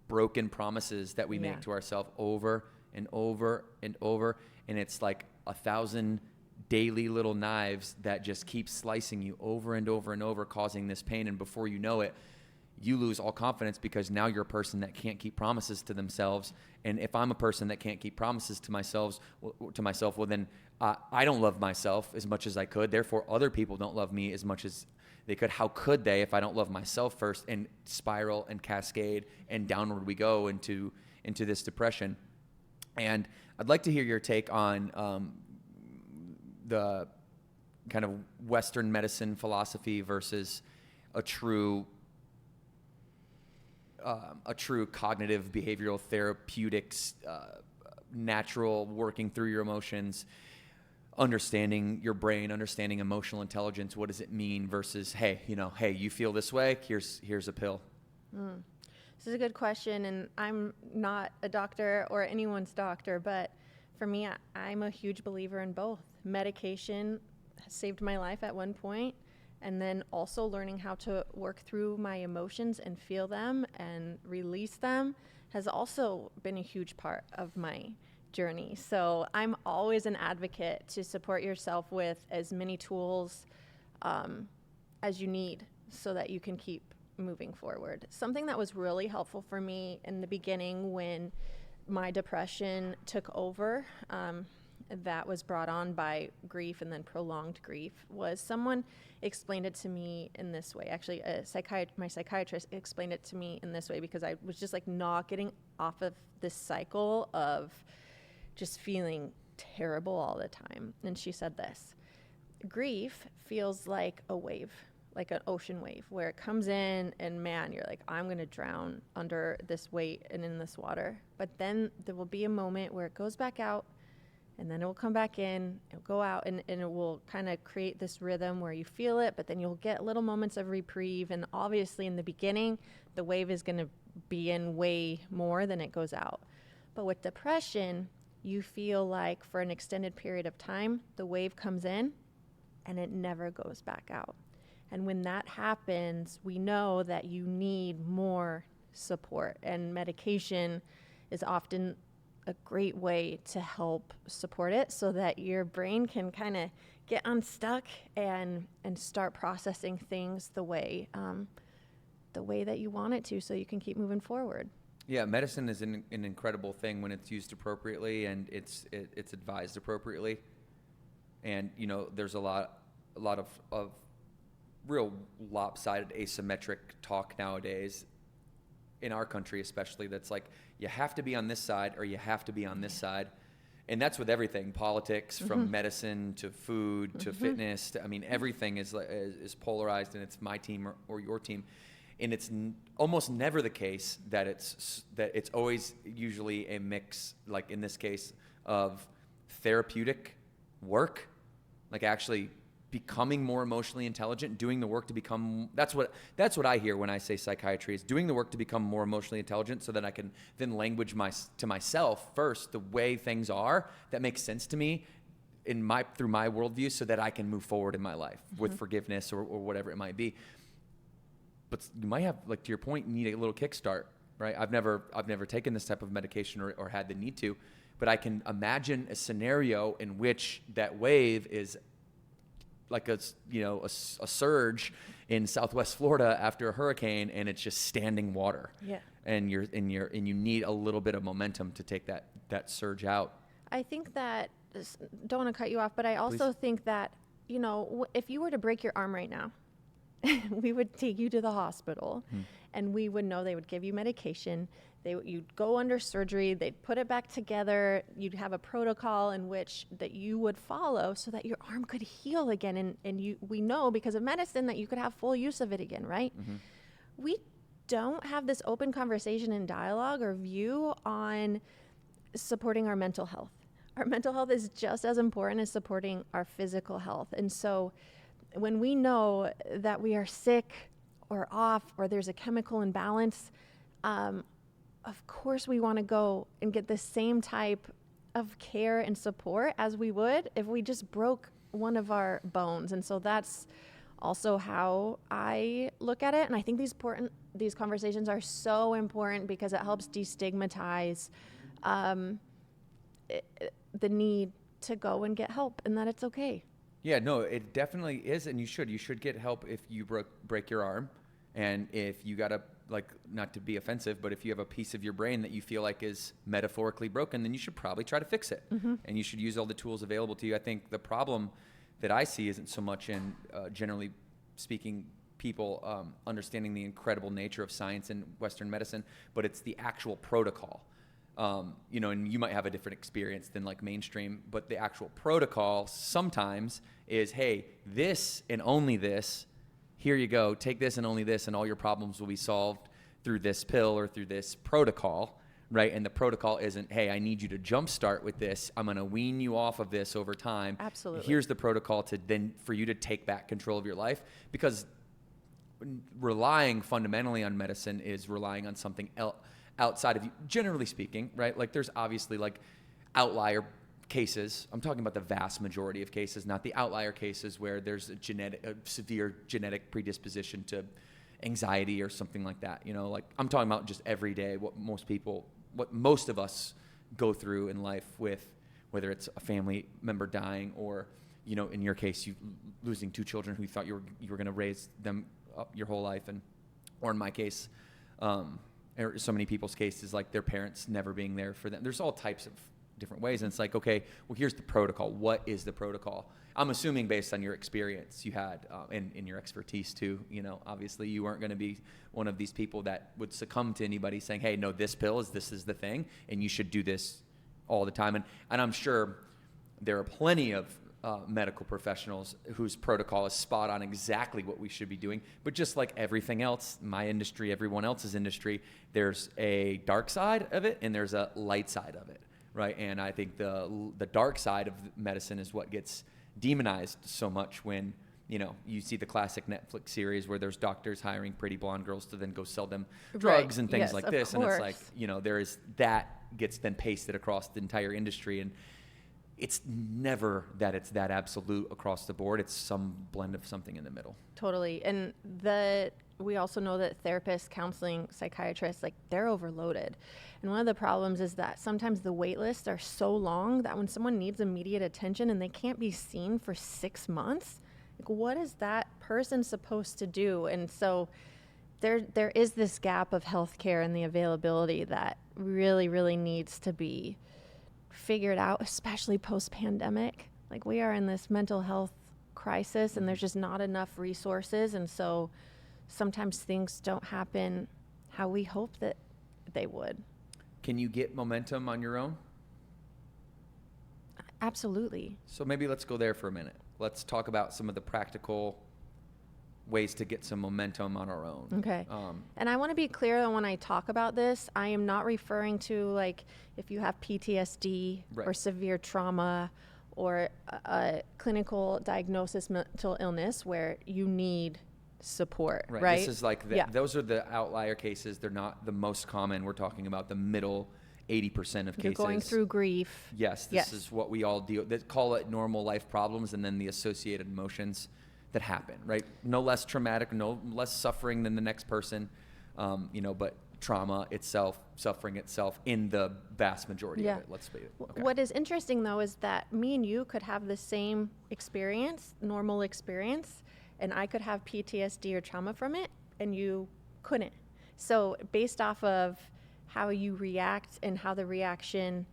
broken promises that we make to ourselves over and over and over. And it's like 1,000 daily little knives that just keep slicing you over and over and over, causing this pain. And before you know it, you lose all confidence because now you're a person that can't keep promises to themselves. And if I'm a person that can't keep promises to myself, well, then I don't love myself as much as I could. Therefore, other people don't love me as much as they could. How could they if I don't love myself first? And spiral and cascade and downward we go into this depression. And I'd like to hear your take on the kind of Western medicine philosophy versus a true cognitive behavioral therapeutics, natural working through your emotions, understanding your brain, understanding emotional intelligence. What does it mean versus, hey, you feel this way, here's a pill. This is a good question, and I'm not a doctor or anyone's doctor, but for me, I'm a huge believer in both. Medication saved my life at one point, and then also learning how to work through my emotions and feel them and release them has also been a huge part of my journey. So I'm always an advocate to support yourself with as many tools as you need so that you can keep moving forward. Something that was really helpful for me in the beginning when my depression took over, that was brought on by grief and then prolonged grief, was someone explained it to me in this way. Actually, my psychiatrist explained it to me in this way because I was just like not getting off of this cycle of just feeling terrible all the time. And she said this: grief feels like a wave, like an ocean wave, where it comes in and man, you're like, I'm going to drown under this weight and in this water. But then there will be a moment where it goes back out, and then it will come back in, it'll go out, and it will kind of create this rhythm where you feel it, but then you'll get little moments of reprieve. And obviously in the beginning, the wave is going to be in way more than it goes out. But with depression, you feel like for an extended period of time, the wave comes in and it never goes back out. And when that happens, we know that you need more support, and medication is often a great way to help support it so that your brain can kind of get unstuck and start processing things the way that you want it to, so you can keep moving forward. Yeah, medicine is an incredible thing when it's used appropriately and it's advised appropriately. And there's a lot of real lopsided, asymmetric talk nowadays in our country, especially, that's like, you have to be on this side or you have to be on this side. And that's with everything, politics, from medicine to food to fitness. Everything is polarized, and it's my team or your team. And it's almost never the case that it's always usually a mix, like in this case, of therapeutic work, like actually becoming more emotionally intelligent, doing the work to become, that's what I hear when I say psychiatry, is doing the work to become more emotionally intelligent so that I can then language to myself first the way things are that makes sense to me through my worldview, so that I can move forward in my life with forgiveness or whatever it might be. But you might have, like, to your point, you need a little kickstart, right? I've never taken this type of medication or had the need to, but I can imagine a scenario in which that wave is like a surge in Southwest Florida after a hurricane, and it's just standing water. Yeah. And you need a little bit of momentum to take that surge out. I think that, don't want to cut you off, but I also think that, if you were to break your arm right now, we would take you to the hospital, and we would know they would give you medication. You'd go under surgery. They'd put it back together. You'd have a protocol in which that you would follow so that your arm could heal again. And we know because of medicine that you could have full use of it again, right? We don't have this open conversation and dialogue or view on supporting our mental health. Our mental health is just as important as supporting our physical health. And so when we know that we are sick or off or there's a chemical imbalance, of course we want to go and get the same type of care and support as we would if we just broke one of our bones. And so that's also how I look at it. And I think these conversations are so important because it helps destigmatize the need to go and get help, and that it's okay. Yeah, no, it definitely is, and you should get help if you break your arm. And if you got a, like, not to be offensive, but if you have a piece of your brain that you feel like is metaphorically broken, then you should probably try to fix it. And you should use all the tools available to you. I think the problem that I see isn't so much in, generally speaking, people understanding the incredible nature of science and Western medicine, but it's the actual protocol. You know, and you might have a different experience than like mainstream, but the actual protocol sometimes is, hey, this and only this, here you go, take this and only this, and all your problems will be solved through this pill or through this protocol, right? And the protocol isn't, hey, I need you to jumpstart with this. I'm going to wean you off of this over time. Absolutely. Here's the protocol to then for you to take back control of your life, because relying fundamentally on medicine is relying on something else outside of you, generally speaking, right? Like there's obviously like outlier cases. I'm talking about the vast majority of cases, not the outlier cases where there's a severe genetic predisposition to anxiety or something like that. You know, like I'm talking about just every day, what most of us go through in life with, whether it's a family member dying or, you know, in your case, you losing 2 children who you thought you were going to raise them up your whole life, or in my case, or so many people's cases, like their parents never being there for them. There's all types of different ways, and it's like, okay, well, here's the protocol. What is the protocol? I'm assuming based on your experience you had and your expertise too. You know, obviously you weren't going to be one of these people that would succumb to anybody saying, hey, no, this is the thing, and you should do this all the time. And I'm sure there are plenty of medical professionals whose protocol is spot on exactly what we should be doing. But just like everything else, my industry, everyone else's industry, there's a dark side of it and there's a light side of it, right? And I think the dark side of medicine is what gets demonized so much when, you know, you see the classic Netflix series where there's doctors hiring pretty blonde girls to then go sell them drugs and things like this. And it's like, you know, that gets then pasted across the entire industry. And it's never that it's that absolute across the board. It's some blend of something in the middle. Totally. And we also know that therapists, counseling, psychiatrists, like they're overloaded. And one of the problems is that sometimes the wait lists are so long that when someone needs immediate attention and they can't be seen for 6 months, like what is that person supposed to do? And so there is this gap of healthcare and the availability that really, really needs to be figured out, especially post-pandemic. Like we are in this mental health crisis and there's just not enough resources, and so sometimes things don't happen how we hope that they would. Can you get momentum on your own? Absolutely. So maybe let's go there for a minute. Let's talk about some of the practical ways to get some momentum on our own. Okay. And I want to be clear that when I talk about this, I am not referring to like if you have PTSD or severe trauma or a clinical diagnosis mental illness where you need support, right? This is like, those are the outlier cases. They're not the most common. We're talking about the middle 80% of cases. You're going through grief. Yes, this is what we all deal. They call it normal life problems, and then the associated emotions that happen, right? No less traumatic, no less suffering than the next person, you know, but trauma itself, suffering itself in the vast majority of it. Let's be okay. What is interesting though is that me and you could have the same experience, normal experience, and I could have PTSD or trauma from it, and you couldn't. So based off of how you react and how the reaction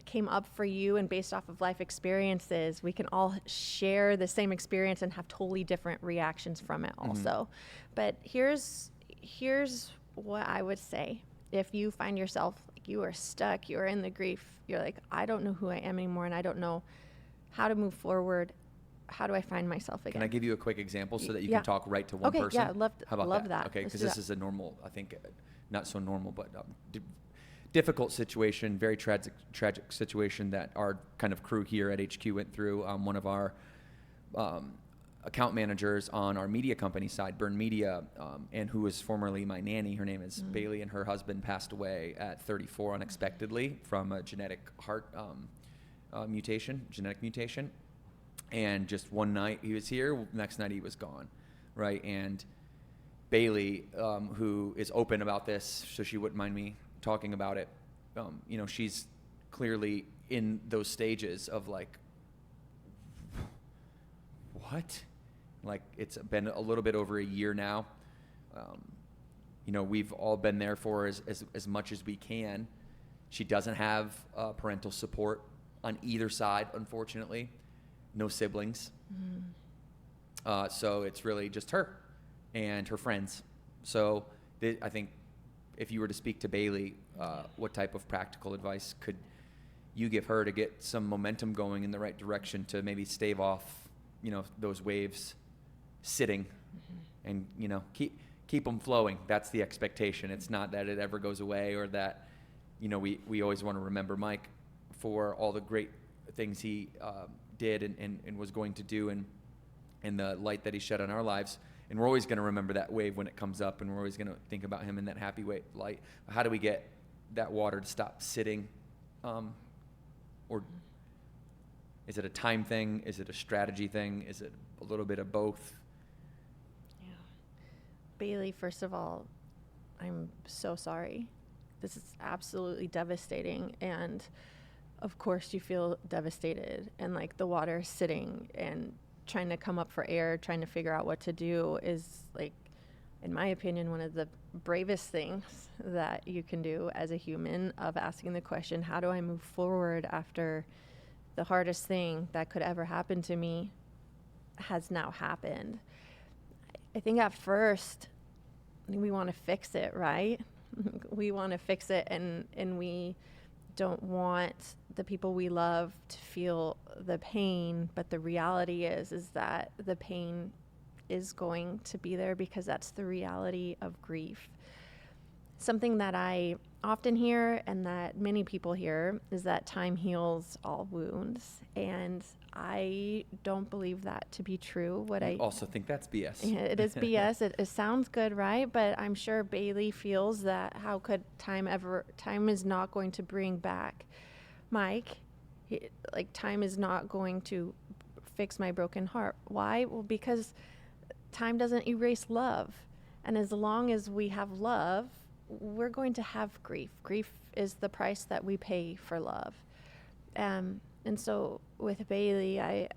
came up for you and based off of life experiences, we can all share the same experience and have totally different reactions from it also. But here's what I would say. If you find yourself, like you are stuck, you're in the grief, you're like, I don't know who I am anymore and I don't know how to move forward. How do I find myself again? Can I give you a quick example so that you can talk right to one person? Yeah, How about love that. Okay, because this is a normal, I think, not so normal, but difficult situation, very tragic situation that our kind of crew here at HQ went through. One of our account managers on our media company side, Burn Media, and who was formerly my nanny, her name is Bailey, and her husband passed away at 34 unexpectedly from a genetic genetic mutation. And just one night he was here, next night he was gone, right? And Bailey, who is open about this, so she wouldn't mind me talking about it, you know, she's clearly in those stages of like, what? Like, it's been a little bit over a year now. We've all been there for her as much as we can. She doesn't have parental support on either side, unfortunately. No siblings. So it's really just her and her friends. So I think if you were to speak to Bailey, what type of practical advice could you give her to get some momentum going in the right direction to maybe stave off, those waves sitting and, keep them flowing? That's the expectation. It's not that it ever goes away, or that, we always want to remember Mike for all the great things he did and was going to do, and the light that he shed on our lives. And we're always going to remember that wave when it comes up, and we're always going to think about him in that happy light. How do we get that water to stop sitting? Or is it a time thing? Is it a strategy thing? Is it a little bit of both? Yeah. Bailey, first of all, I'm so sorry. This is absolutely devastating. And of course you feel devastated, and like the water is sitting and trying to come up for air, trying to figure out what to do is, like, in my opinion, one of the bravest things that you can do as a human, of asking the question, how do I move forward after the hardest thing that could ever happen to me has now happened? I think at first we want to fix it, right? We want to fix it, and we don't want the people we love to feel the pain, but the reality is that the pain is going to be there, because that's the reality of grief. Something that I often hear, and that many people hear, is that time heals all wounds, and I don't believe that to be true. I also think that's BS. It is BS. It sounds good, right? But I'm sure Bailey feels that how could time is not going to bring back Mike. Time is not going to fix my broken heart. Why? Well, because time doesn't erase love. And as long as we have love, we're going to have grief. Grief is the price that we pay for love. And so with Bailey, I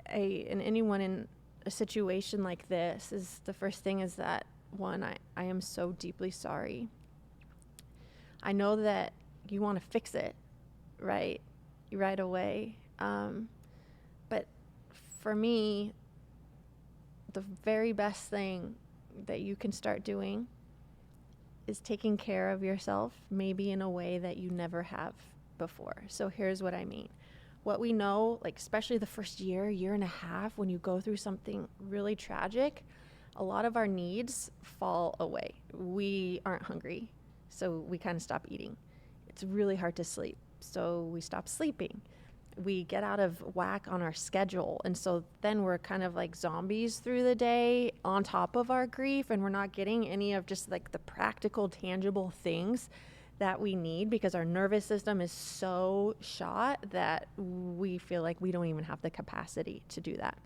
and anyone in a situation like this, is the first thing is that, one, I am so deeply sorry. I know that you want to fix it, right away. But for me, the very best thing that you can start doing is taking care of yourself, maybe in a way that you never have before. So here's what I mean. What we know, like especially the first year and a half, when you go through something really tragic, a lot of our needs fall away. We aren't hungry, so we kind of stop eating. It's really hard to sleep, so we stop sleeping. We get out of whack on our schedule, and so then we're kind of like zombies through the day on top of our grief, and we're not getting any of just like the practical, tangible things that we need, because our nervous system is so shot that we feel like we don't even have the capacity to do that.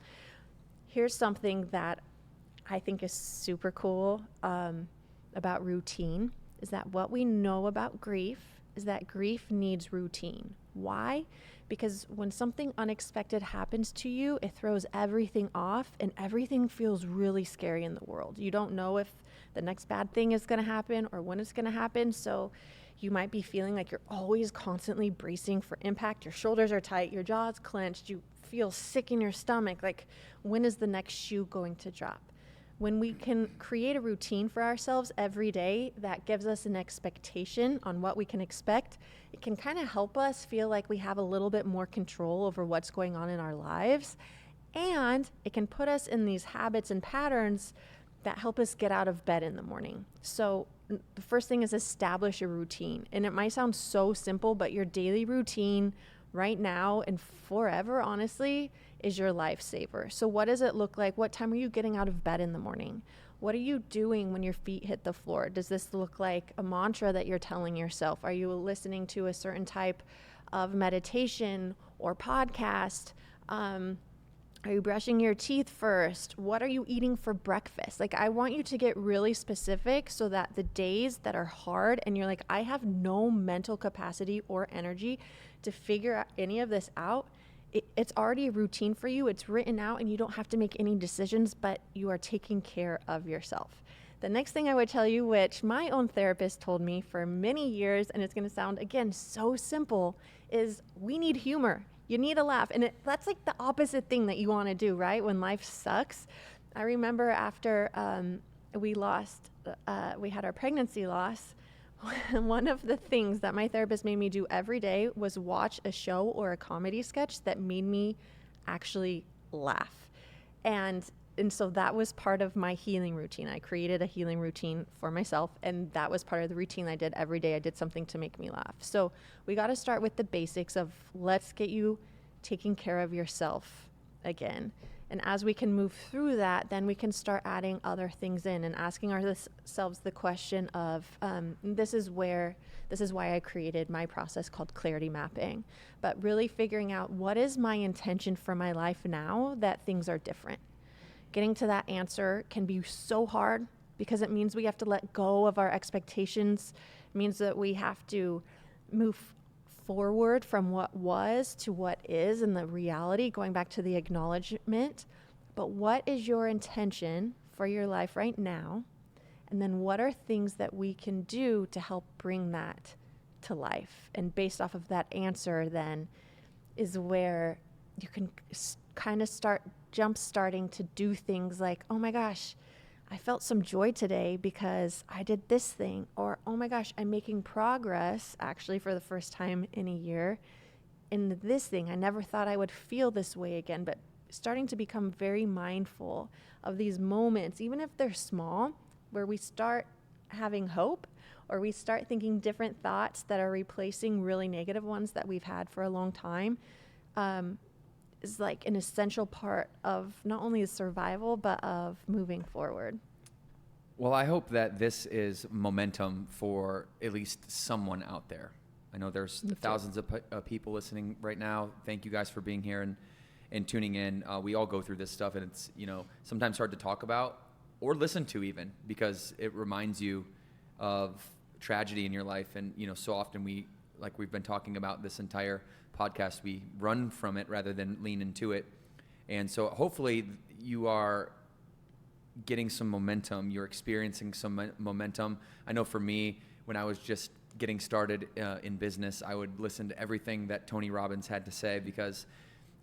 Here's something that I think is super cool about routine, is that what we know about grief is that grief needs routine. Why? Because when something unexpected happens to you, it throws everything off, and everything feels really scary in the world. You don't know if the next bad thing is going to happen or when it's going to happen. So you might be feeling like you're always constantly bracing for impact. Your shoulders are tight, your jaw's clenched, you feel sick in your stomach. Like, when is the next shoe going to drop? When we can create a routine for ourselves every day that gives us an expectation on what we can expect, it can kind of help us feel like we have a little bit more control over what's going on in our lives. And it can put us in these habits and patterns that help us get out of bed in the morning. So the first thing is establish a routine. And it might sound so simple, but your daily routine right now and forever, honestly, is your lifesaver. So what does it look like? What time are you getting out of bed in the morning? What are you doing when your feet hit the floor? Does this look like a mantra that you're telling yourself? Are you listening to a certain type of meditation or podcast? Are you brushing your teeth first? What are you eating for breakfast? Like, I want you to get really specific so that the days that are hard and you're like, I have no mental capacity or energy to figure out any of this out, it's already a routine for you. It's written out and you don't have to make any decisions, but you are taking care of yourself. The next thing I would tell you, which my own therapist told me for many years, and it's going to sound, again, so simple, is we need humor. You need a laugh. And that's like the opposite thing that you want to do, right? When life sucks. I remember after we had our pregnancy loss, one of the things that my therapist made me do every day was watch a show or a comedy sketch that made me actually laugh. And so that was part of my healing routine. I created a healing routine for myself, and that was part of the routine I did every day. I did something to make me laugh. So we got to start with the basics of let's get you taking care of yourself again. And as we can move through that, then we can start adding other things in and asking ourselves the question of, this is why I created my process called clarity mapping, but really figuring out what is my intention for my life now that things are different. Getting to that answer can be so hard because it means we have to let go of our expectations. It means that we have to move forward from what was to what is in the reality, going back to the acknowledgement. But what is your intention for your life right now? And then what are things that we can do to help bring that to life? And based off of that answer then is where you can kind of start jump-starting to do things like, oh my gosh, I felt some joy today because I did this thing. Or, oh my gosh, I'm making progress actually for the first time in a year in this thing. I never thought I would feel this way again, but starting to become very mindful of these moments, even if they're small, where we start having hope or we start thinking different thoughts that are replacing really negative ones that we've had for a long time, is like an essential part of not only the survival, but of moving forward. Well, I hope that this is momentum for at least someone out there. I know there's thousands of people listening right now. Thank you guys for being here and tuning in. We all go through this stuff, and it's, sometimes hard to talk about or listen to even because it reminds you of tragedy in your life. And, so often we've been talking about this entire podcast, we run from it rather than lean into it. And so hopefully you are getting some momentum, you're experiencing some momentum. I know for me, when I was just getting started in business, I would listen to everything that Tony Robbins had to say because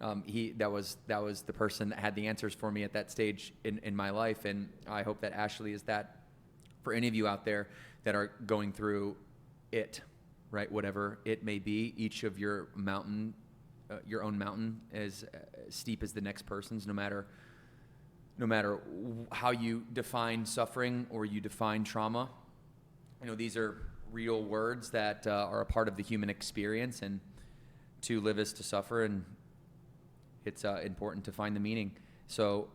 that was the person that had the answers for me at that stage in my life. And I hope that Ashley is that for any of you out there that are going through it, right? Whatever it may be, each of your mountain, your own mountain is steep as the next person's, no matter how you define suffering or you define trauma. These are real words that are a part of the human experience, and to live is to suffer, and it's important to find the meaning. So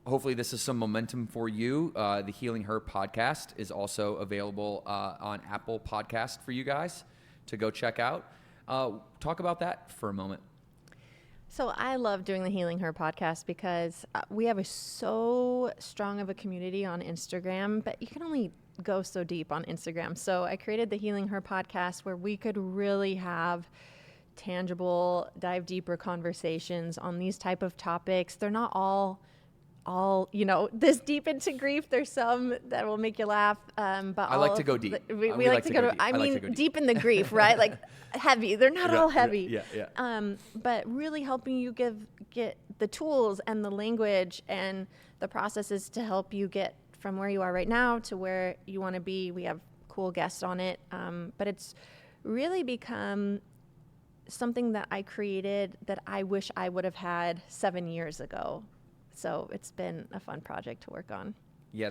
hopefully this is some momentum for you. The Healing Her podcast is also available on Apple Podcast for you guys to go check out. Talk about that for a moment. So I love doing the Healing Her podcast because we have so strong of a community on Instagram, but you can only go so deep on Instagram. So I created the Healing Her podcast where we could really have tangible, dive deeper conversations on these type of topics. They're not all this deep into grief. There's some that will make you laugh. But I like to go deep. We like to go deep in the grief, right? Like heavy. They're not all heavy. Yeah. But really helping you get the tools and the language and the processes to help you get from where you are right now to where you want to be. We have cool guests on it. But it's really become something that I created that I wish I would have had 7 years ago. So it's been a fun project to work on. Yeah,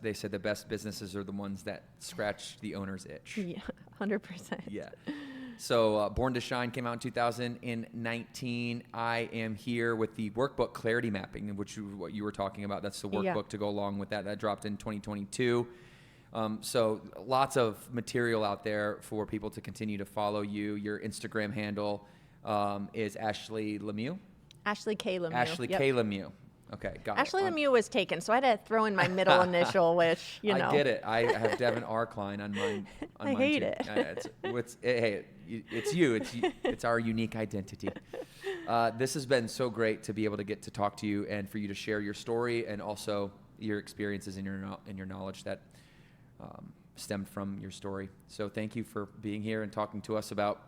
they said the best businesses are the ones that scratch the owner's itch. Yeah, 100%. Yeah. So Born to Shine came out in 2019. I am here with the workbook Clarity Mapping, which is what you were talking about. That's the workbook to go along with that. That dropped in 2022. So lots of material out there for people to continue to follow you. Your Instagram handle is Ashley LeMieux. Ashley K. LeMieux. Ashley K. LeMieux. Okay, got Ashley it. LeMieux was taken, so I had to throw in my middle initial, which, you know. I get it. I have Devin R. Klein on mine. I hate it. It's you. It's our unique identity. This has been so great to be able to get to talk to you and for you to share your story and also your experiences and your knowledge that stemmed from your story. So thank you for being here and talking to us about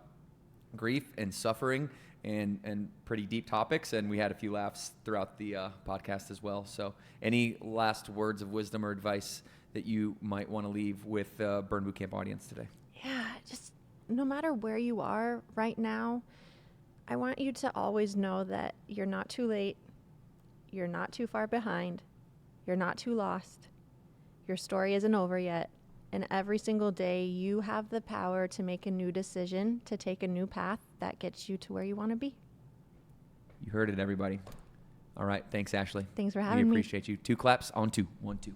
grief and suffering and pretty deep topics, and we had a few laughs throughout the podcast as well. So any last words of wisdom or advice that you might want to leave with the Burn Boot Camp audience today? Yeah, just no matter where you are right now, I want you to always know that you're not too late, you're not too far behind, you're not too lost, your story isn't over yet, and every single day you have the power to make a new decision, to take a new path that gets you to where you want to be. You heard it, everybody. All right, thanks, Ashley. Thanks for having me. We appreciate you. 2 claps on 2. 1, 2.